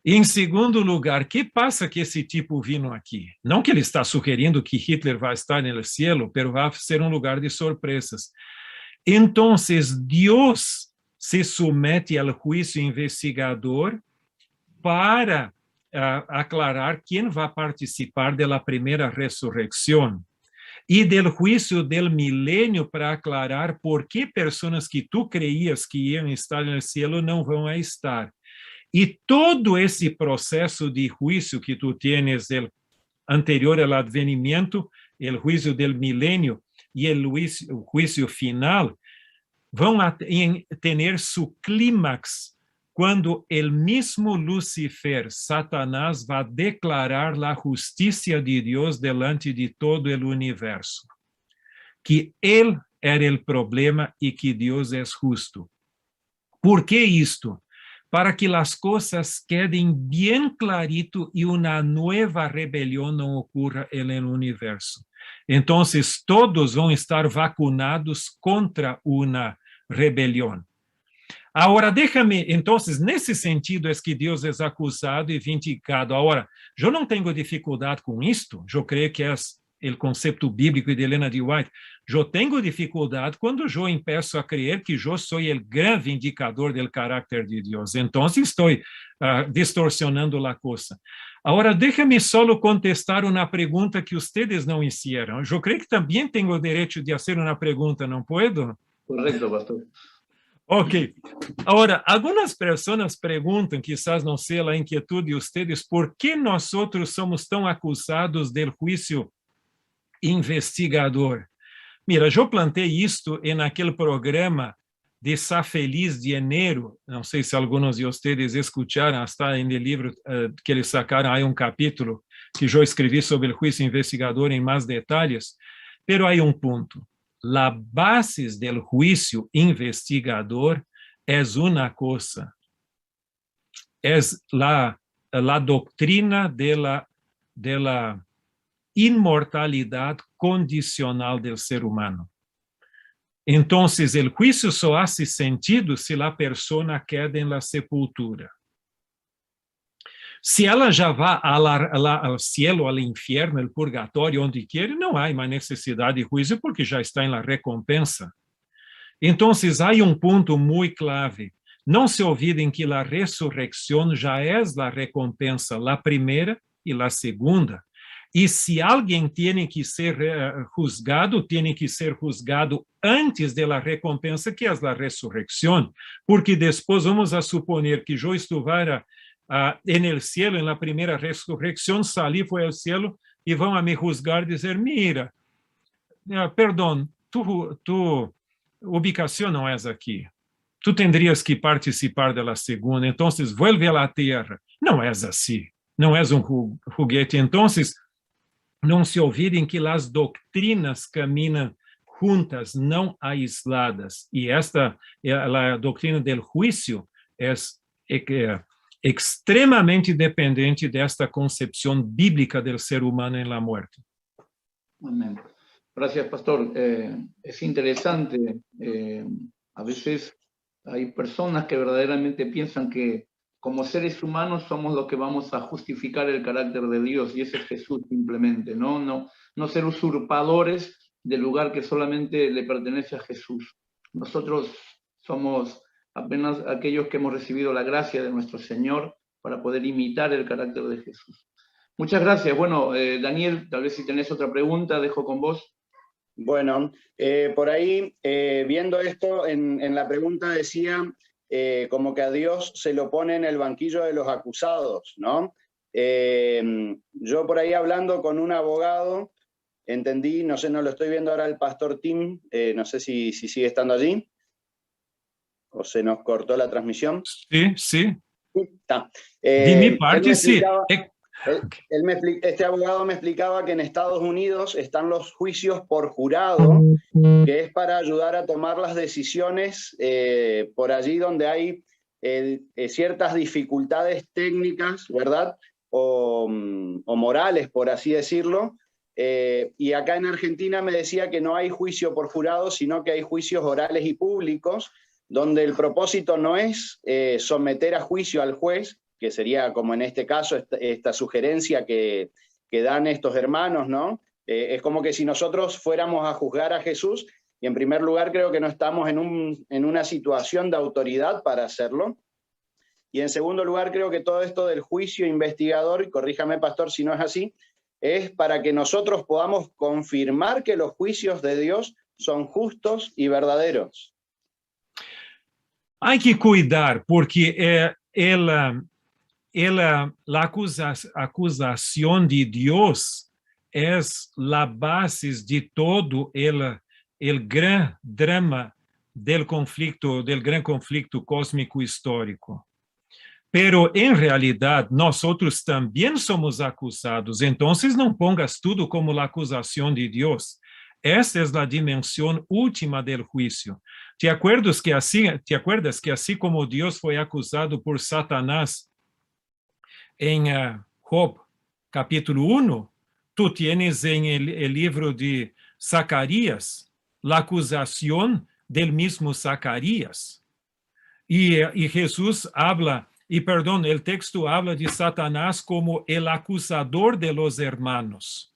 E, em segundo lugar, que passa que esse tipo vino aqui? Não que ele está sugerindo que Hitler vai estar no cielo, pero vai ser um lugar de surpresas. Entonces, Dios se somete al juicio investigador para aclarar quién va a participar de la primera resurrección y del juicio del milenio para aclarar por qué personas que tú creías que iban a estar en el cielo no van a estar. Y todo ese proceso de juicio que tú tienes del anterior al advenimiento, el juicio del milenio, e o juízo final vão ter seu clímax quando o mesmo Lucifer, Satanás, vai declarar a justiça de Deus delante de todo o universo. Que ele era o problema e que Deus é justo. ¿Por que isto? Para que as coisas quedem bem clarito e uma nova rebelião não ocorra no universo. Então, todos vão estar vacunados contra uma rebelião. Agora, déjame, então, nesse sentido, é que Deus é acusado e vindicado. Agora, eu não tenho dificuldade com isto, eu creio que é o conceito bíblico de Helena de White. Eu tenho dificuldade quando eu empeço a crer que eu sou o grande vindicador do caráter de Deus. Então, estou distorsionando a coisa. Agora, déjame solo contestar uma pergunta que vocês não hicieron. Eu creio que também tenho o direito de fazer uma pergunta, não posso? Correcto, pastor. Ok. Agora, algumas pessoas perguntam, quizás não seja a inquietude de vocês, por que nós somos tão acusados do juízo investigador? Mira, eu plantei isto naquele programa de Sa Feliz de enero. Não sei se alguns de vocês escutaram, está no livro que eles sacaram, há capítulo que eu escrevi sobre o juízo investigador em mais detalhes, pero há ponto. La base del juicio investigador es una cosa, es la doctrina de la inmortalidad condicional del ser humano. Entonces, el juicio só hace sentido si la persona queda en la sepultura. Se ela já vai ao cielo, ao inferno, ao purgatório, onde quer, não há mais necessidade de juízo, porque já está em la recompensa. Então, há ponto muito clave. Não se olvidem que a ressurreição já é a recompensa, a primeira e a segunda. E se alguém tem que ser juzgado, tem que ser juzgado antes da recompensa, que é a ressurreição, porque depois vamos a suponer que eu estivera en el cielo, en la primera resurrección, salí, fui al cielo y van a me juzgar y decir, mira, perdón, tu ubicación no es aquí. Tú tendrías que participar de la segunda, entonces vuelve a la tierra. No es así, no es un juguete. Entonces, no se olviden que las doctrinas caminan juntas, no aisladas. Y la doctrina del juicio es extremamente dependente desta concepção bíblica do ser humano en la muerte. Amén. Gracias, pastor. Es interesante A veces hay personas que verdaderamente piensan que como seres humanos somos los que vamos a justificar el carácter de Dios, y ese es Jesús simplemente, no ser usurpadores del lugar que solamente le pertenece a Jesús. Nosotros somos apenas aquellos que hemos recibido la gracia de nuestro Señor para poder imitar el carácter de Jesús. Muchas gracias. Bueno, Daniel, tal vez si tenés otra pregunta, dejo con vos. Bueno, por ahí, viendo esto, en la pregunta decía como que a Dios se lo pone en el banquillo de los acusados, ¿no? Yo por ahí hablando con un abogado, entendí, no sé, no lo estoy viendo ahora el pastor Tim, no sé si sigue estando allí, o se nos cortó la transmisión. Sí, sí. Está. De mi parte, sí. Este abogado me explicaba que en Estados Unidos están los juicios por jurado, que es para ayudar a tomar las decisiones por allí donde hay ciertas dificultades técnicas, ¿verdad? O morales, por así decirlo. Y acá en Argentina me decía que no hay juicio por jurado, sino que hay juicios orales y públicos, donde el propósito no es someter a juicio al juez, que sería como en este caso esta sugerencia que dan estos hermanos, ¿no? Es como que si nosotros fuéramos a juzgar a Jesús, y en primer lugar creo que no estamos en una situación de autoridad para hacerlo, y en segundo lugar creo que todo esto del juicio investigador, y corríjame pastor si no es así, es para que nosotros podamos confirmar que los juicios de Dios son justos y verdaderos. Hay que cuidar, porque la acusación de Dios es la base de todo el gran drama del gran conflicto cósmico histórico. Pero, en realidad, nosotros también somos acusados. Entonces, no pongas tudo como la acusación de Dios. Esta es la dimensión última del juicio. ¿Te acuerdas que así como Dios fue acusado por Satanás en Job, capítulo 1, tú tienes en el libro de Zacarías la acusación del mismo Zacarías. Y Jesús habla, el texto habla de Satanás como el acusador de los hermanos.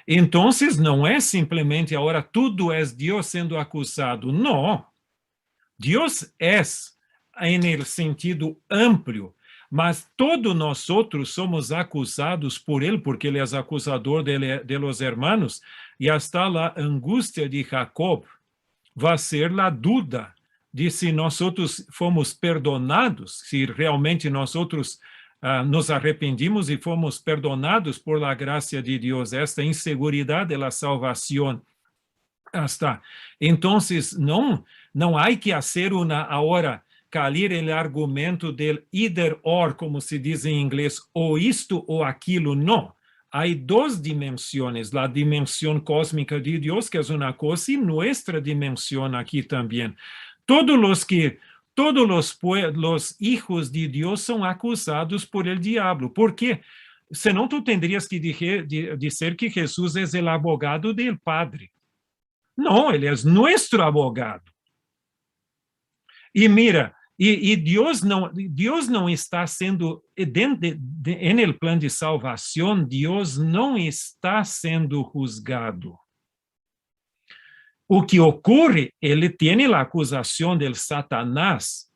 Entonces, não é simplesmente agora tudo é Deus sendo acusado. Não. Deus é em el sentido amplo, mas todos nós outros somos acusados por ele, porque ele é acusador de los hermanos, e hasta a angústia de Jacob vai ser a dúvida de se nós outros fomos perdonados, se realmente nós outros nos arrependimos e fomos perdonados por la gracia de Deus, esta inseguridade da salvação. Hasta. Entonces, não há que fazer agora cair o argumento del either or, como se diz em inglês, ou isto ou aquilo, não. Há duas dimensões, a dimensão cósmica de Deus, que é uma coisa, e nossa dimensão aqui também. Todos los hijos de Dios son acusados por el diablo. ¿Por qué? Senão tú tendrías que decir que Jesús es el abogado del Padre. No, él es nuestro abogado. Y mira, y Dios no está siendo, en el plan de salvación, Dios no está siendo juzgado. O que ocorre, ele tem a acusação del Satanás.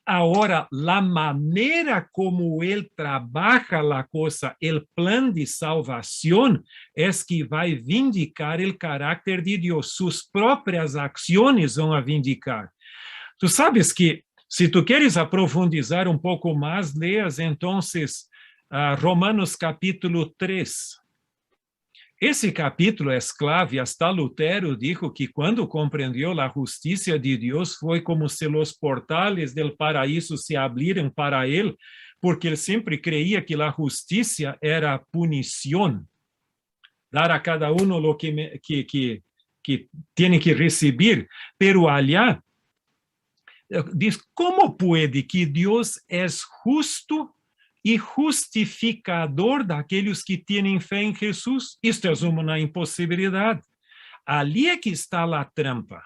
Agora, a maneira como ele trabalha a coisa, o plano de salvação, é que vai vindicar o caráter de Deus. Suas próprias ações vão a vindicar. Tu sabes que, se tu queres aprofundizar um pouco mais, leas, então, Romanos capítulo 3. Esse capítulo é clave, hasta Lutero dijo que quando compreendeu a justiça de Deus foi como se os portales del paraíso se abriram para ele, porque ele sempre creía que a justiça era punição, dar a cada uno lo que tiene que receber, pero allá diz, como pode que Deus é justo e justificador daqueles que têm fé em Jesus? Isto é uma impossibilidade. Ali é que está a trampa.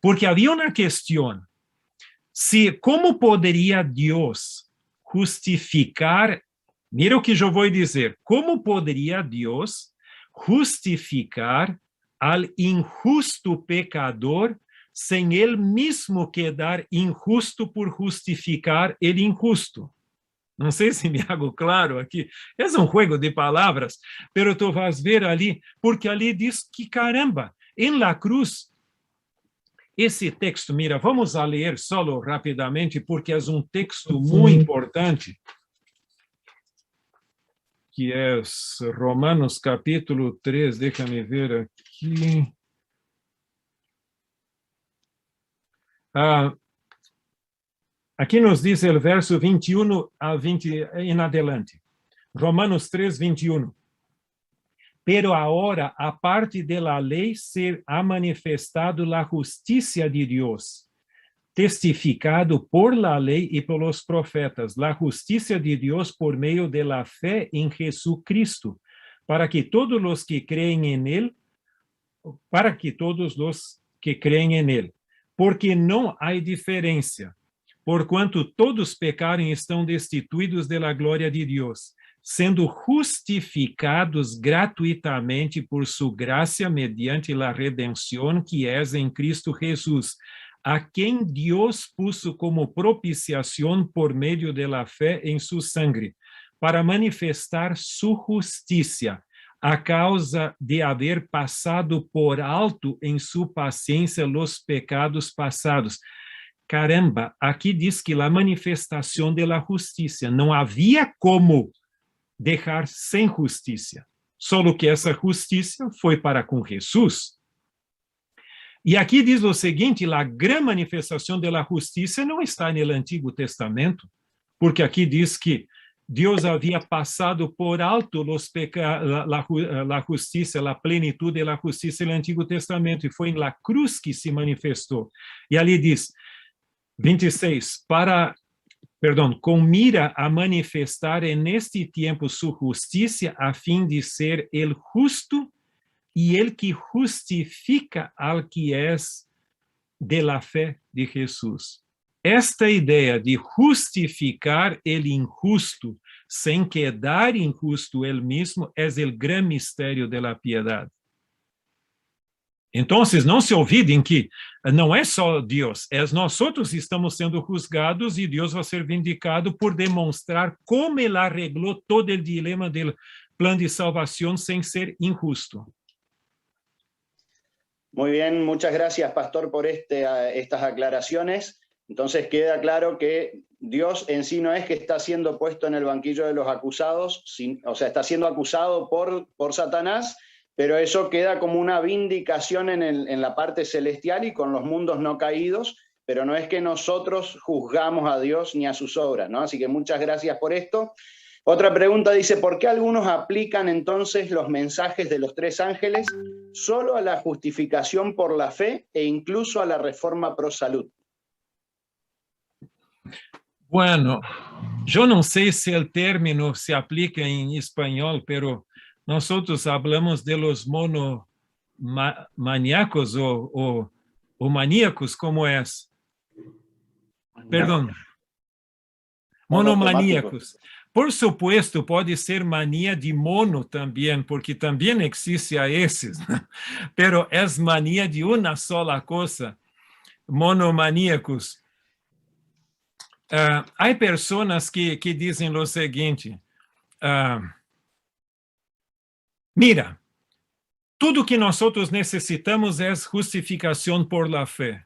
Porque havia uma questão, como poderia Deus justificar, mira o que eu vou dizer, como poderia Deus justificar al injusto pecador sem ele mesmo quedar injusto por justificar o injusto? Não sei se me hago claro aqui. É um jogo de palavras, pero tu vas ver ali, porque ali diz que, caramba, em la cruz, esse texto, mira, vamos a ler solo rapidamente, porque é um texto muito importante, que é Romanos capítulo 3, deixa-me ver aqui. Aqui nos diz o verso 21 a 20 em adelante. Romanos 3, 21. Pero ahora, aparte de la ley, se ha manifestado la justicia de Dios, testificado por la ley y por los profetas, la justicia de Dios por medio de la fe en Jesucristo, para que todos los que creen en él, porque no hay diferencia, porquanto todos pecaram e estão destituídos de la glória de Deus, sendo justificados gratuitamente por sua graça mediante la redenção que é em Cristo Jesus, a quem Deus puso como propiciação por meio de la fé em su sangre, para manifestar su justiça, a causa de haver passado por alto em sua paciência los pecados passados. Caramba, aqui diz que a manifestação da justiça, não havia como deixar sem justiça, só que essa justiça foi para com Jesus. E aqui diz o seguinte, a grande manifestação da justiça não está no Antigo Testamento, porque aqui diz que Deus havia passado por alto a justiça, a plenitude da justiça no Antigo Testamento, e foi na cruz que se manifestou. E ali diz, 26, com mira a manifestar neste tempo sua justiça, a fim de ser el justo e el que justifica al que es de la fé de Jesus. Esta ideia de justificar el injusto sem quedar injusto ele mesmo é o grande mistério da piedade. Então, não se olvidem que não é só Deus, nós outros estamos sendo juzgados e Deus vai ser vindicado por demonstrar como ele arreglou todo o dilema do plano de salvação sem ser injusto. Muy bien, muchas gracias, Pastor, por estas aclaraciones. Entonces queda claro que Dios en sí no es que está siendo puesto en el banquillo de los acusados, o sea, está siendo acusado por Satanás, pero eso queda como una vindicación en la parte celestial y con los mundos no caídos, pero no es que nosotros juzgamos a Dios ni a sus obras, ¿no? Así que muchas gracias por esto. Otra pregunta dice, ¿por qué algunos aplican entonces los mensajes de los tres ángeles solo a la justificación por la fe e incluso a la reforma pro salud? Bueno, yo no sé si el término se aplica en español, pero nosotros hablamos de los monomaníacos o maníacos, ¿cómo es? Perdón. Monomaníacos. Por supuesto, pode ser mania de mono também, porque também existe a esses, pero é mania de uma sola coisa, monomaníacos. Há pessoas que dizem o seguinte, mira, tudo que nós necessitamos é justificação por la fé.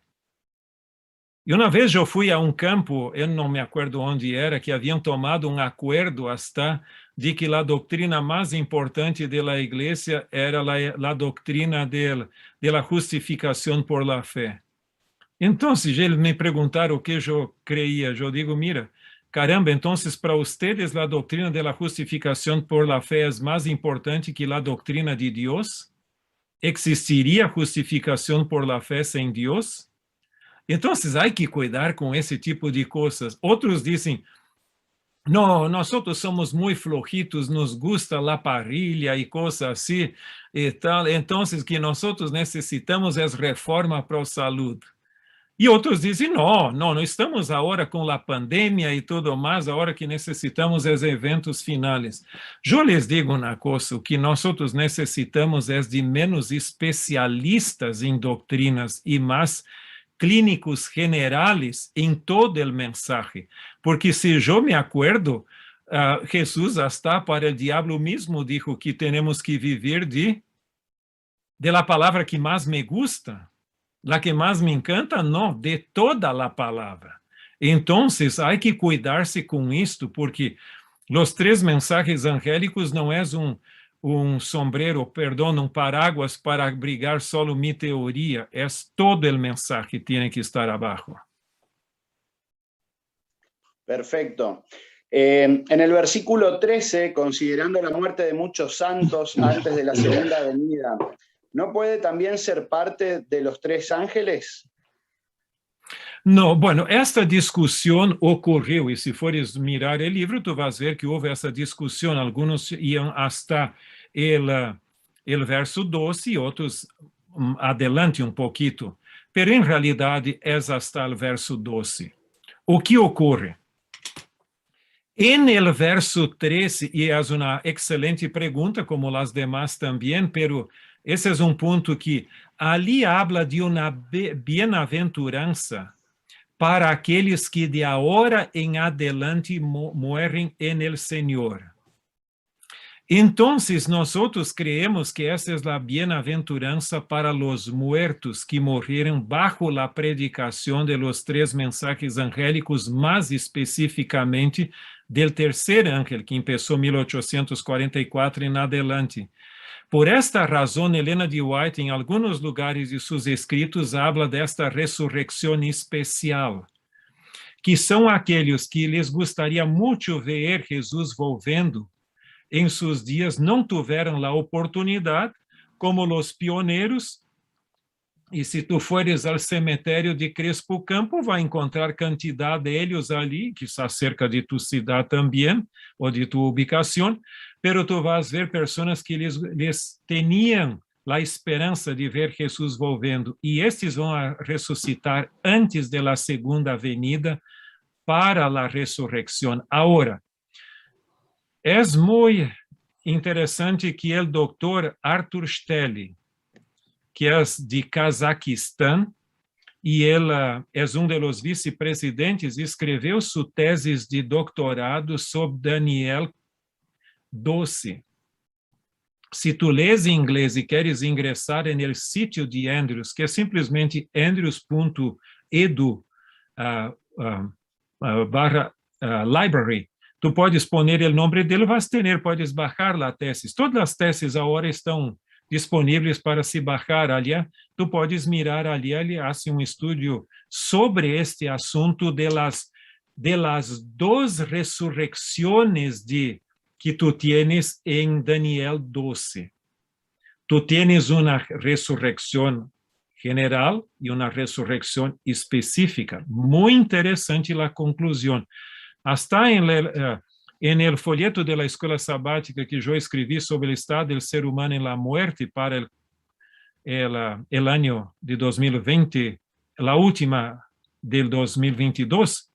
E uma vez eu fui a um campo, eu não me acordo onde era, que haviam tomado um acordo hasta de que a doutrina mais importante da igreja era a doutrina de la justificação por la fé. Então, eles me perguntaram o que eu creia. Eu digo, mira, caramba, então, para vocês, a doutrina de la justificação por la fé é mais importante que a doutrina de Deus? Existiria justificação por la fé sem Deus? Então, há que cuidar com esse tipo de coisas. Outros dizem, não, nós somos muito flojitos, nos gusta a parrilha e coisas assim e tal. Então, que nós necessitamos é reforma para a saúde. E outros dizem, não estamos agora com a pandemia e tudo mais, agora que necessitamos os eventos finais. Eu les digo uma coisa, o que nós outros necessitamos é de menos especialistas em doutrinas e mais clínicos generales em todo o mensagem. Porque se eu me acuerdo, Jesus hasta para o diabo mesmo dijo que temos que viver de la palavra que mais me gusta. La que más me encanta, no, de toda la palabra. Entonces, hay que cuidarse con esto, porque los 3 mensajes angélicos no es un sombrero, perdón, un paraguas para abrigar solo mi teoría, es todo el mensaje que tiene que estar abajo. Perfecto. En el versículo 13, considerando la muerte de muchos santos antes de la segunda venida, ¿no puede también ser parte de los 3 ángeles? No, bueno, esta discussão ocorreu, e se fores mirar o livro, tu vas ver que houve essa discussão, alguns iam hasta o verso 12 e outros adelante um pouquinho, pero em realidade é hasta o verso 12. O que ocorre? En el verso 13, e é uma excelente pergunta, como as demás também, pero esse é um ponto que ali habla de uma bem-aventurança para aqueles que de agora em adelante morrem en el Senhor. Então, nós creemos que essa é a bem-aventurança para os muertos que morreram bajo a predicação de los 3 mensajes angélicos, mais especificamente del terceiro ángel, que começou em 1844 em adelante. Por esta razão, Helena de White, em alguns lugares de seus escritos, habla desta ressurreição especial, que são aqueles que lhes gostaria muito ver Jesus volvendo em seus dias, não tiveram a oportunidade, como os pioneiros, e se tu fores ao cemitério de Crespo Campo, vai encontrar quantidade deles ali, que está cerca de tu cidade também, ou de tu ubicação, pero tu vas ver pessoas que les tinham a esperança de ver Jesus volvendo, e estes vão ressuscitar antes da segunda venida para a ressurreição. Agora, é muito interessante que o doutor Arthur Stelli, que é de Cazaquistão, e ele é dos vice-presidentes, escreveu sua tese de doutorado sobre Daniel 12. Se tu lês em inglês e queres ingressar no sítio de Andrews, que é simplesmente andrews.edu/library, tu podes poner o nome dele, podes baixar a tese. Todas as teses agora estão disponíveis para se baixar ali. Tu podes mirar ali, ele faz estudo sobre este assunto de las 2 ressurreições que tu tienes em Daniel 12. Tu tienes uma ressurreição general e uma ressurreição específica. Muito interessante a conclusão. Hasta em el folheto de la escola sabática que eu escrevi sobre o estado do ser humano em la muerte para el año de 2020, la última del 2022,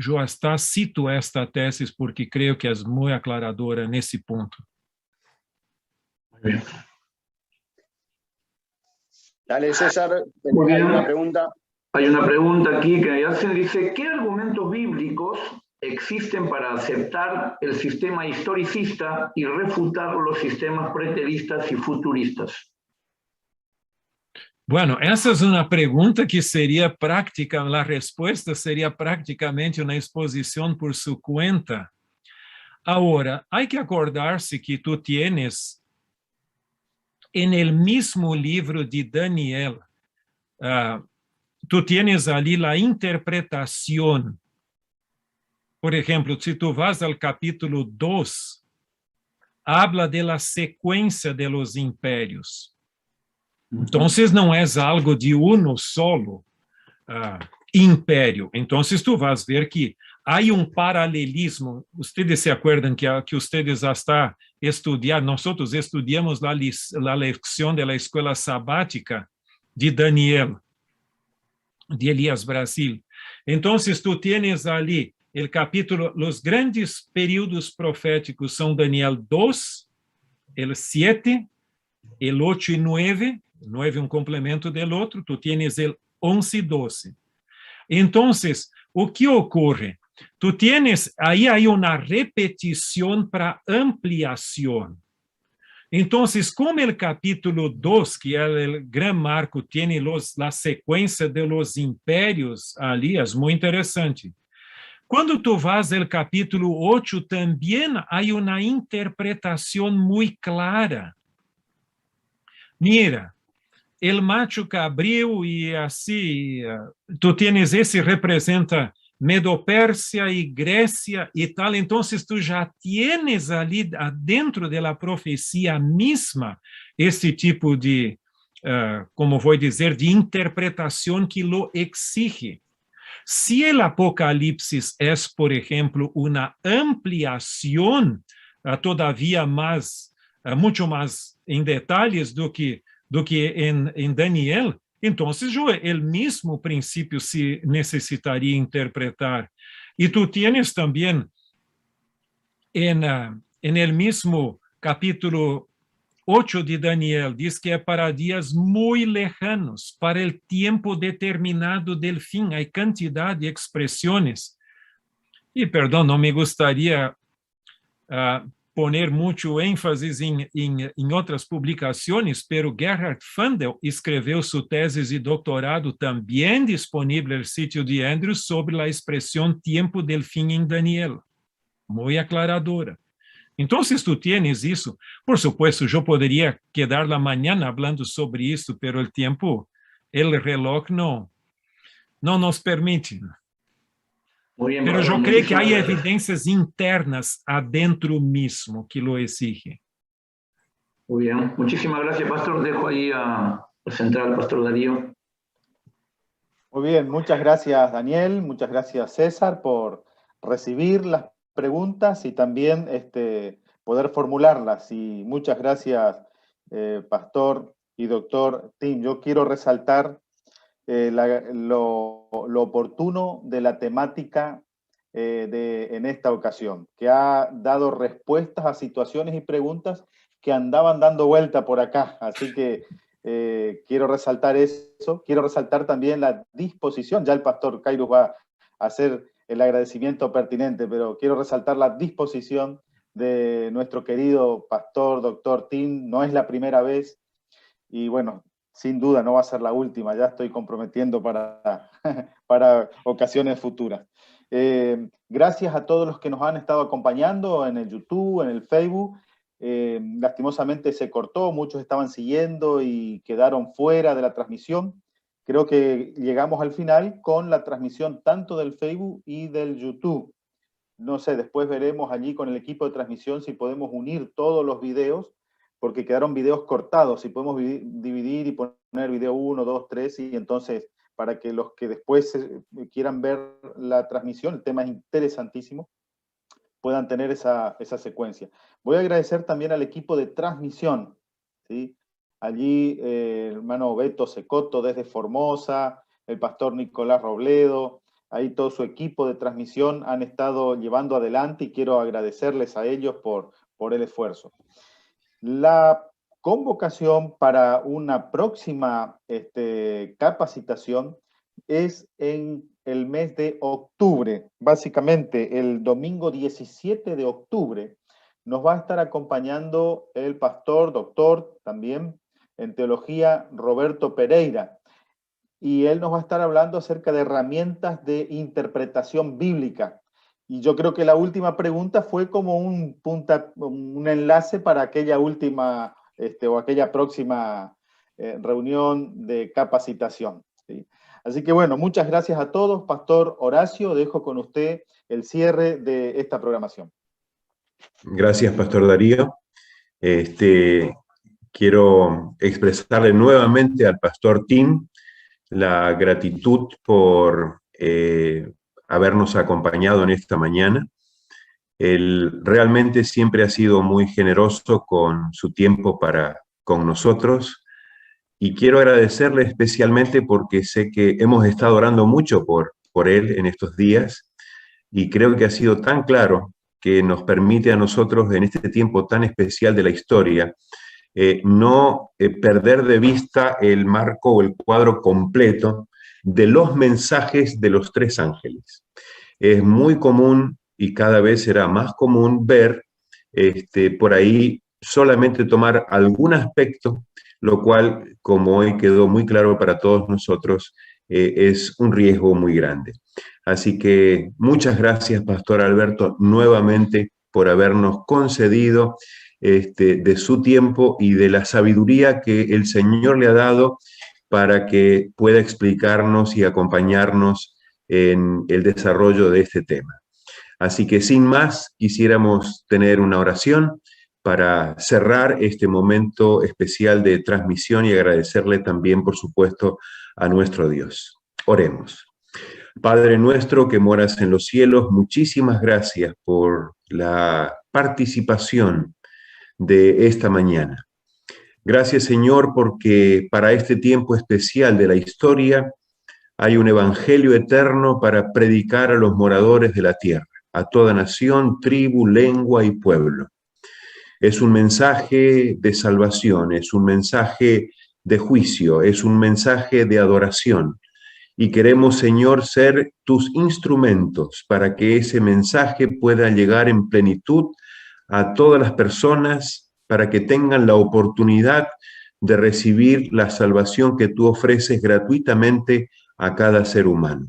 eu hasta cito esta tesis porque creio que é muito aclaradora nesse ponto. Dale, César, Muy bien. hay una pregunta. Hay una pregunta aquí que me hacen, dice, ¿qué argumentos bíblicos existen para aceptar el sistema historicista y refutar los sistemas preteristas y futuristas? Bueno, essa é uma pergunta que seria prática, a resposta seria praticamente uma exposição por sua conta. Agora, há que acordar-se que tu tienes, en el mismo livro de Daniel, tu tienes ali a interpretação. Por exemplo, se tu vas ao capítulo 2, habla de la sequência de los impérios. Então, não é algo de uno solo império. Então, tu vas ver que há paralelismo. Ustedes se acuerdan que ustedes hasta estudiar, nós estudamos a lição da escola sabática de Daniel. de Elías Brasil. Entonces, tú tienes ali el capítulo, los grandes períodos proféticos son Daniel 2, el 7, el 8 y 9, 9 un complemento del otro, tú tienes el 11 y 12. Entonces, o que ocurre? Tú tienes, ahí hay una repetición para ampliación. Entonces, como el capítulo 2, que es el gran marco, tiene la secuencia de los imperios ali, es muy interesante. Cuando tú vas al capítulo 8, también hay una interpretación muy clara. Mira, el macho cabrío y así, tú tienes ese representa Medo-Persia y Grecia y tal, entonces tú ya tienes ali adentro de la profecía misma ese tipo de, como voy a decir, de interpretación que lo exige. Si el Apocalipsis es, por ejemplo, una ampliación todavía más, mucho más en detalles do que en Daniel, entonces yo el mismo principio se necesitaría interpretar. Y tú tienes también en el mismo capítulo 8 de Daniel, diz que é para dias muito lejanos, para el tiempo determinado del fin. Hay cantidad de expresiones. Y perdón, no me gustaría poner mucho énfasis em outras publicações, pero Gerhard Fundel escreveu sua tese de doutorado também disponível no sítio de Andrews sobre a expressão tempo del fin em Daniel. Muito aclaradora. Entonces tú tienes eso. Por supuesto, yo podría quedar la mañana hablando sobre esto, pero el tiempo, el reloj no nos permite. Muy bien, pero pastor, yo creo que hay gracias. evidencias internas adentro mismo que lo exige. Muy bien, muchísimas gracias, pastor. Dejo ahí a centrar al pastor Darío. Muy bien, muchas gracias, Daniel, muchas gracias, César, por recibir las preguntas y también poder formularlas. Y muchas gracias, pastor y doctor Tim. Yo quiero resaltar lo oportuno de la temática en esta ocasión, que ha dado respuestas a situaciones y preguntas que andaban dando vuelta por acá. Así que quiero resaltar eso. Quiero resaltar también la disposición. Ya el pastor Kairos va a hacer el agradecimiento pertinente, pero quiero resaltar la disposición de nuestro querido pastor, doctor Tim. No es la primera vez y bueno, sin duda no va a ser la última. Ya estoy comprometiendo para ocasiones futuras. Gracias a todos los que nos han estado acompañando en el YouTube, en el Facebook. Lastimosamente se cortó, muchos estaban siguiendo y quedaron fuera de la transmisión. Creo que llegamos al final con la transmisión tanto del Facebook y del YouTube. No sé, después veremos allí con el equipo de transmisión si podemos unir todos los videos, porque quedaron videos cortados, si podemos dividir y poner video 1, 2, 3, y entonces para que los que después quieran ver la transmisión, el tema es interesantísimo, puedan tener esa secuencia. Voy a agradecer también al equipo de transmisión, ¿sí? Allí el hermano Beto Secoto desde Formosa, el pastor Nicolás Robledo, ahí todo su equipo de transmisión han estado llevando adelante y quiero agradecerles a ellos por el esfuerzo. La convocación para una próxima capacitación es en el mes de octubre. Básicamente el domingo 17 de octubre nos va a estar acompañando el pastor, doctor también en teología, Roberto Pereira. Y él nos va a estar hablando acerca de herramientas de interpretación bíblica. Y yo creo que la última pregunta fue como un enlace para aquella última o aquella próxima reunión de capacitación, ¿sí? Así que bueno, muchas gracias a todos. Pastor Horacio, dejo con usted el cierre de esta programación. Gracias, Pastor Darío. Quiero expresarle nuevamente al Pastor Tim la gratitud por habernos acompañado en esta mañana. Él realmente siempre ha sido muy generoso con su tiempo con nosotros. y quiero agradecerle especialmente porque sé que hemos estado orando mucho por él en estos días, y creo que ha sido tan claro que nos permite a nosotros en este tiempo tan especial de la historia no perder de vista el marco o el cuadro completo de los mensajes de los tres ángeles. Es muy común y cada vez será más común ver por ahí solamente tomar algún aspecto, lo cual, como hoy quedó muy claro para todos nosotros, es un riesgo muy grande. Así que muchas gracias, Pastor Alberto, nuevamente por habernos concedido de su tiempo y de la sabiduría que el Señor le ha dado para que pueda explicarnos y acompañarnos en el desarrollo de este tema. Así que sin más, quisiéramos tener una oración para cerrar este momento especial de transmisión y agradecerle también, por supuesto, a nuestro Dios. Oremos. Padre nuestro que moras en los cielos, muchísimas gracias por la participación de esta mañana. Gracias, Señor, porque para este tiempo especial de la historia hay un evangelio eterno para predicar a los moradores de la tierra, a toda nación, tribu, lengua y pueblo. Es un mensaje de salvación, es un mensaje de juicio, es un mensaje de adoración. Y queremos, Señor, ser tus instrumentos para que ese mensaje pueda llegar en plenitud a todas las personas, para que tengan la oportunidad de recibir la salvación que tú ofreces gratuitamente a cada ser humano.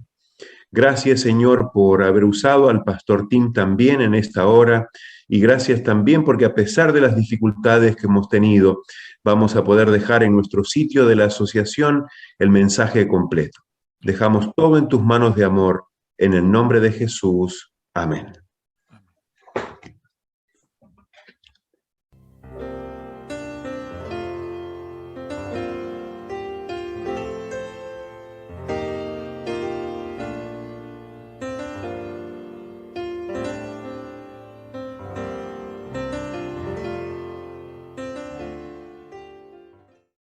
Gracias, Señor, por haber usado al Pastor Tim también en esta hora, y gracias también porque a pesar de las dificultades que hemos tenido, vamos a poder dejar en nuestro sitio de la asociación el mensaje completo. Dejamos todo en tus manos de amor, en el nombre de Jesús. Amén.